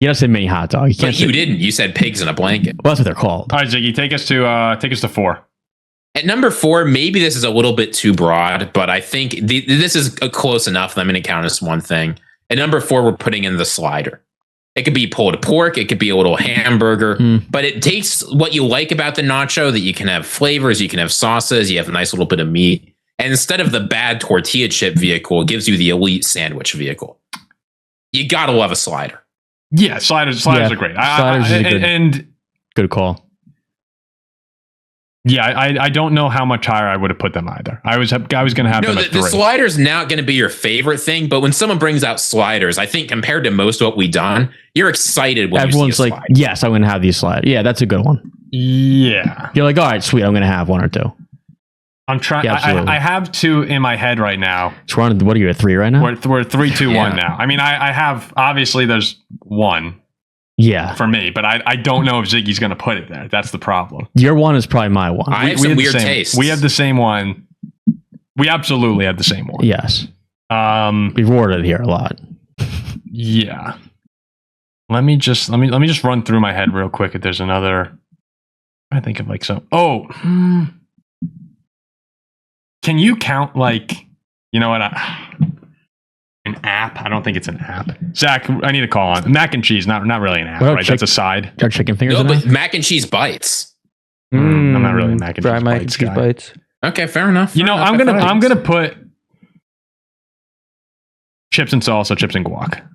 You gotta say mini hot dog. You can't. But you didn't. You said pigs in a blanket. Well, that's what they're called. All right, Ziggy, take us to 4. At number 4, maybe this is a little bit too broad, but I think this is close enough that I'm going to count as one thing. At number 4, we're putting in the slider. It could be pulled pork. It could be a little hamburger, but it takes what you like about the nacho, that you can have flavors, you can have sauces, you have a nice little bit of meat. And instead of the bad tortilla chip vehicle, it gives you the elite sandwich vehicle. You got to love a slider. Yeah, sliders are great. Sliders is a good call. Yeah, I don't know how much higher I would have put them either. I was going to have them at 3. The slider's not going to be your favorite thing, but when someone brings out sliders, I think compared to most of what we've done, you're excited when everyone's you see a like, slider. yes, I'm going to have these sliders. Yeah, that's a good one. Yeah. You're like, all right, sweet, I'm going to have 1 or 2. I'm trying. Yeah, I have 2 in my head right now. So what are you at 3 right now? We're 3, 2, 1 now. I mean, I have, obviously there's 1. Yeah. For me, but I don't know if Ziggy's going to put it there. That's the problem. Your 1 is probably my 1. I have some weird tastes. We have the same one. We absolutely have the same one. Yes. We've ordered it here a lot. Yeah. Let me just run through my head real quick if there's another. I think of like some. Oh. Can you count like, you know what? An app? I don't think it's an app. Zach, I need a call on mac and cheese. Not really an app, right? That's a side. Are chicken fingers? No, but mac and cheese bites. I'm not really a mac and Dry cheese mac bites and cheese guy. bites. Okay, fair enough. You know, I'm gonna put chips and salsa, chips and guac.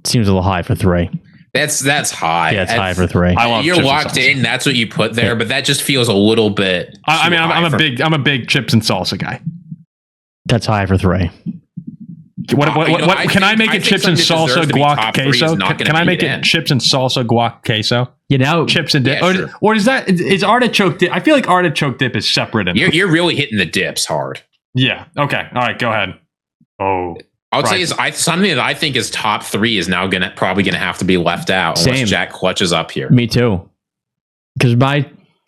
Seems a little high for 3. That's high. Yeah, it's high for 3. I love You're chips locked and salsa. in. That's what you put there, but that just feels a little bit. I mean, I'm a big chips and salsa guy. That's high for 3. What can I make it chips and salsa guac queso? Can I make it chips and salsa guac queso? You know, chips and dip, sure. or is artichoke dip? I feel like artichoke dip is separate. You're really hitting the dips hard. Yeah. Okay. All right. Go ahead. Oh, I'll tell you, something that I think is top 3 is now probably gonna have to be left out unless Jack clutches up here. Me too. Because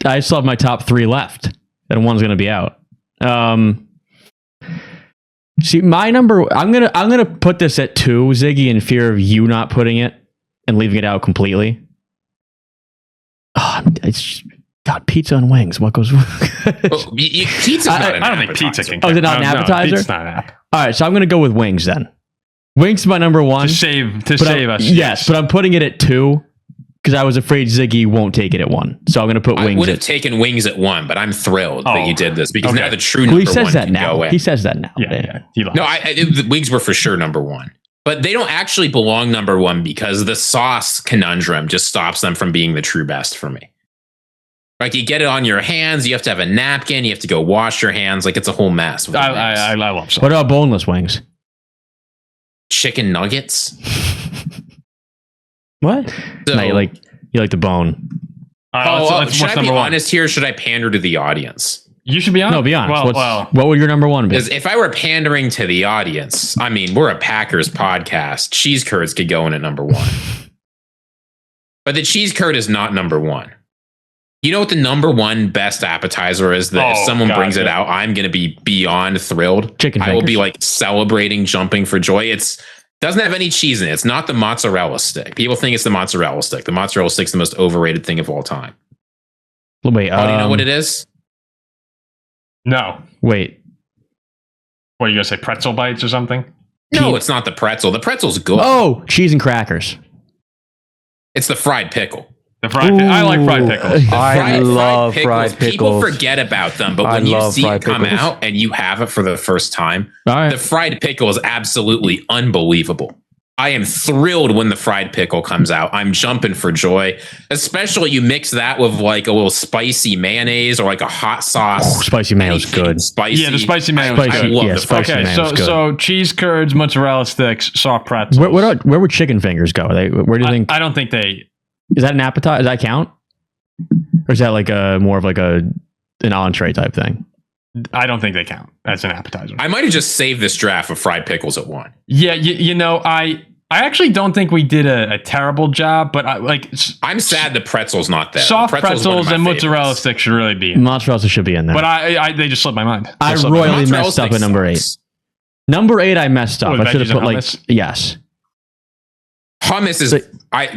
I still have my top 3 left, and 1's gonna be out. See, my number. I'm gonna put this at 2, Ziggy, in fear of you not putting it and leaving it out completely. Oh, it's got pizza and wings. What goes? Pizza's not an I don't think appetizer. pizza can. Oh, is it not an appetizer? It's not an app. All right, so I'm gonna go with wings then. Wings is my number one. To save us. Yes, but I'm putting it at 2 because I was afraid Ziggy won't take it at 1. So I'm going to put Wings. I would have taken Wings at 1, but I'm thrilled that you did this because now the true number 1 he says that can now. go in. He says that now. Yeah. No, the Wings were for sure number 1. But they don't actually belong number 1 because the sauce conundrum just stops them from being the true best for me. Like, you get it on your hands, you have to have a napkin, you have to go wash your hands. Like, it's a whole mess. I love sauce. What about boneless wings? Chicken nuggets? What? So, no, you like the bone. Should I be honest here or should I pander to the audience? You should be honest. No, be honest. What would your number 1 be? Because if I were pandering to the audience, I mean, we're a Packers podcast. Cheese curds could go in at number 1. But the cheese curd is not number 1. You know what the number 1 best appetizer is that if someone brings it out, I'm going to be beyond thrilled. Chicken fingers. I will be like celebrating, jumping for joy. It's doesn't have any cheese in it. It's not the mozzarella stick. People think it's the mozzarella stick. The mozzarella stick's the most overrated thing of all time. Wait, do you know what it is? No. Wait. What, are you going to say pretzel bites or something? No, it's not the pretzel. The pretzel's good. Oh, cheese and crackers. It's the fried pickle. I like fried pickles. I love fried pickles. People forget about them, but when you see it come out and you have it for the first time, the fried pickle is absolutely unbelievable. I am thrilled when the fried pickle comes out. I'm jumping for joy, especially you mix that with like a little spicy mayonnaise or like a hot sauce. Oh, spicy mayo is good. Spicy. Yeah, the spicy mayo is good. I love the spicy fried mayo. So cheese curds, mozzarella sticks, soft pretzels. Where would chicken fingers go? Where do you think? I don't think they... Is that an appetizer? Does that count? Or is that like more of like an entree type thing? I don't think they count. That's an appetizer. I might have just saved this draft of fried pickles at 1. Yeah, I actually don't think we did a terrible job, but I'm sad the pretzel's not there. Soft pretzels and mozzarella sticks should really be in. Mozzarella should be in there. But they just slipped my mind. I royally messed up at number 8. Number 8, I messed up. I should have put yes. Hummus is.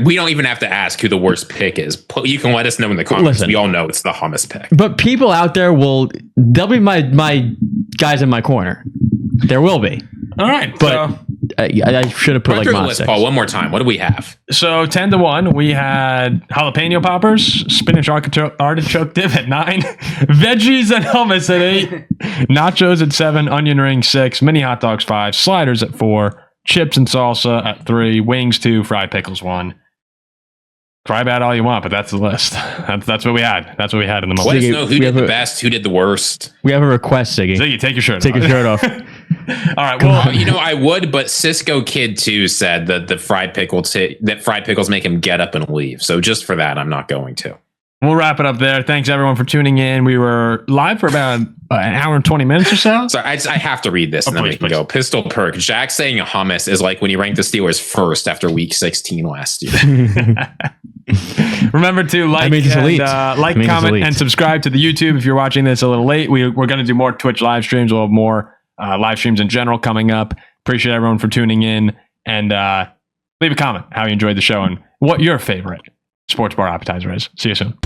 We don't even have to ask who the worst pick is. You can let us know in the comments. Listen, we all know it's the hummus pick. But people out there they'll be my guys in my corner. There will be. All right, but I should have put like the list, Paul, one more time. What do we have? So 10-1, we had jalapeno poppers, spinach artichoke dip at 9, veggies and hummus at 8, nachos at 7, onion rings 6, mini hot dogs 5, sliders at 4. Chips and salsa at 3, wings 2, fried pickles 1. Cry bad all you want, but that's the list. That's what we had. That's what we had in the moment. Let us know who did the best, who did the worst. We have a request, Ziggy. Ziggy, take your shirt off. Take your shirt off. All right. Well, I would, but Cisco Kid 2 said that the fried pickles make him get up and leave. So just for that, I'm not going to. We'll wrap it up there. Thanks, everyone, for tuning in. We were live for about an hour and 20 minutes or so. Sorry, I have to read this and then we can go. Pistol Perk. Jack saying a hummus is like when you ranked the Steelers first after week 16 last year. Remember to comment, and subscribe to the YouTube if you're watching this a little late. We're going to do more Twitch live streams. We'll have more live streams in general coming up. Appreciate everyone for tuning in. And leave a comment how you enjoyed the show and what your favorite sports bar appetizer is. See you soon.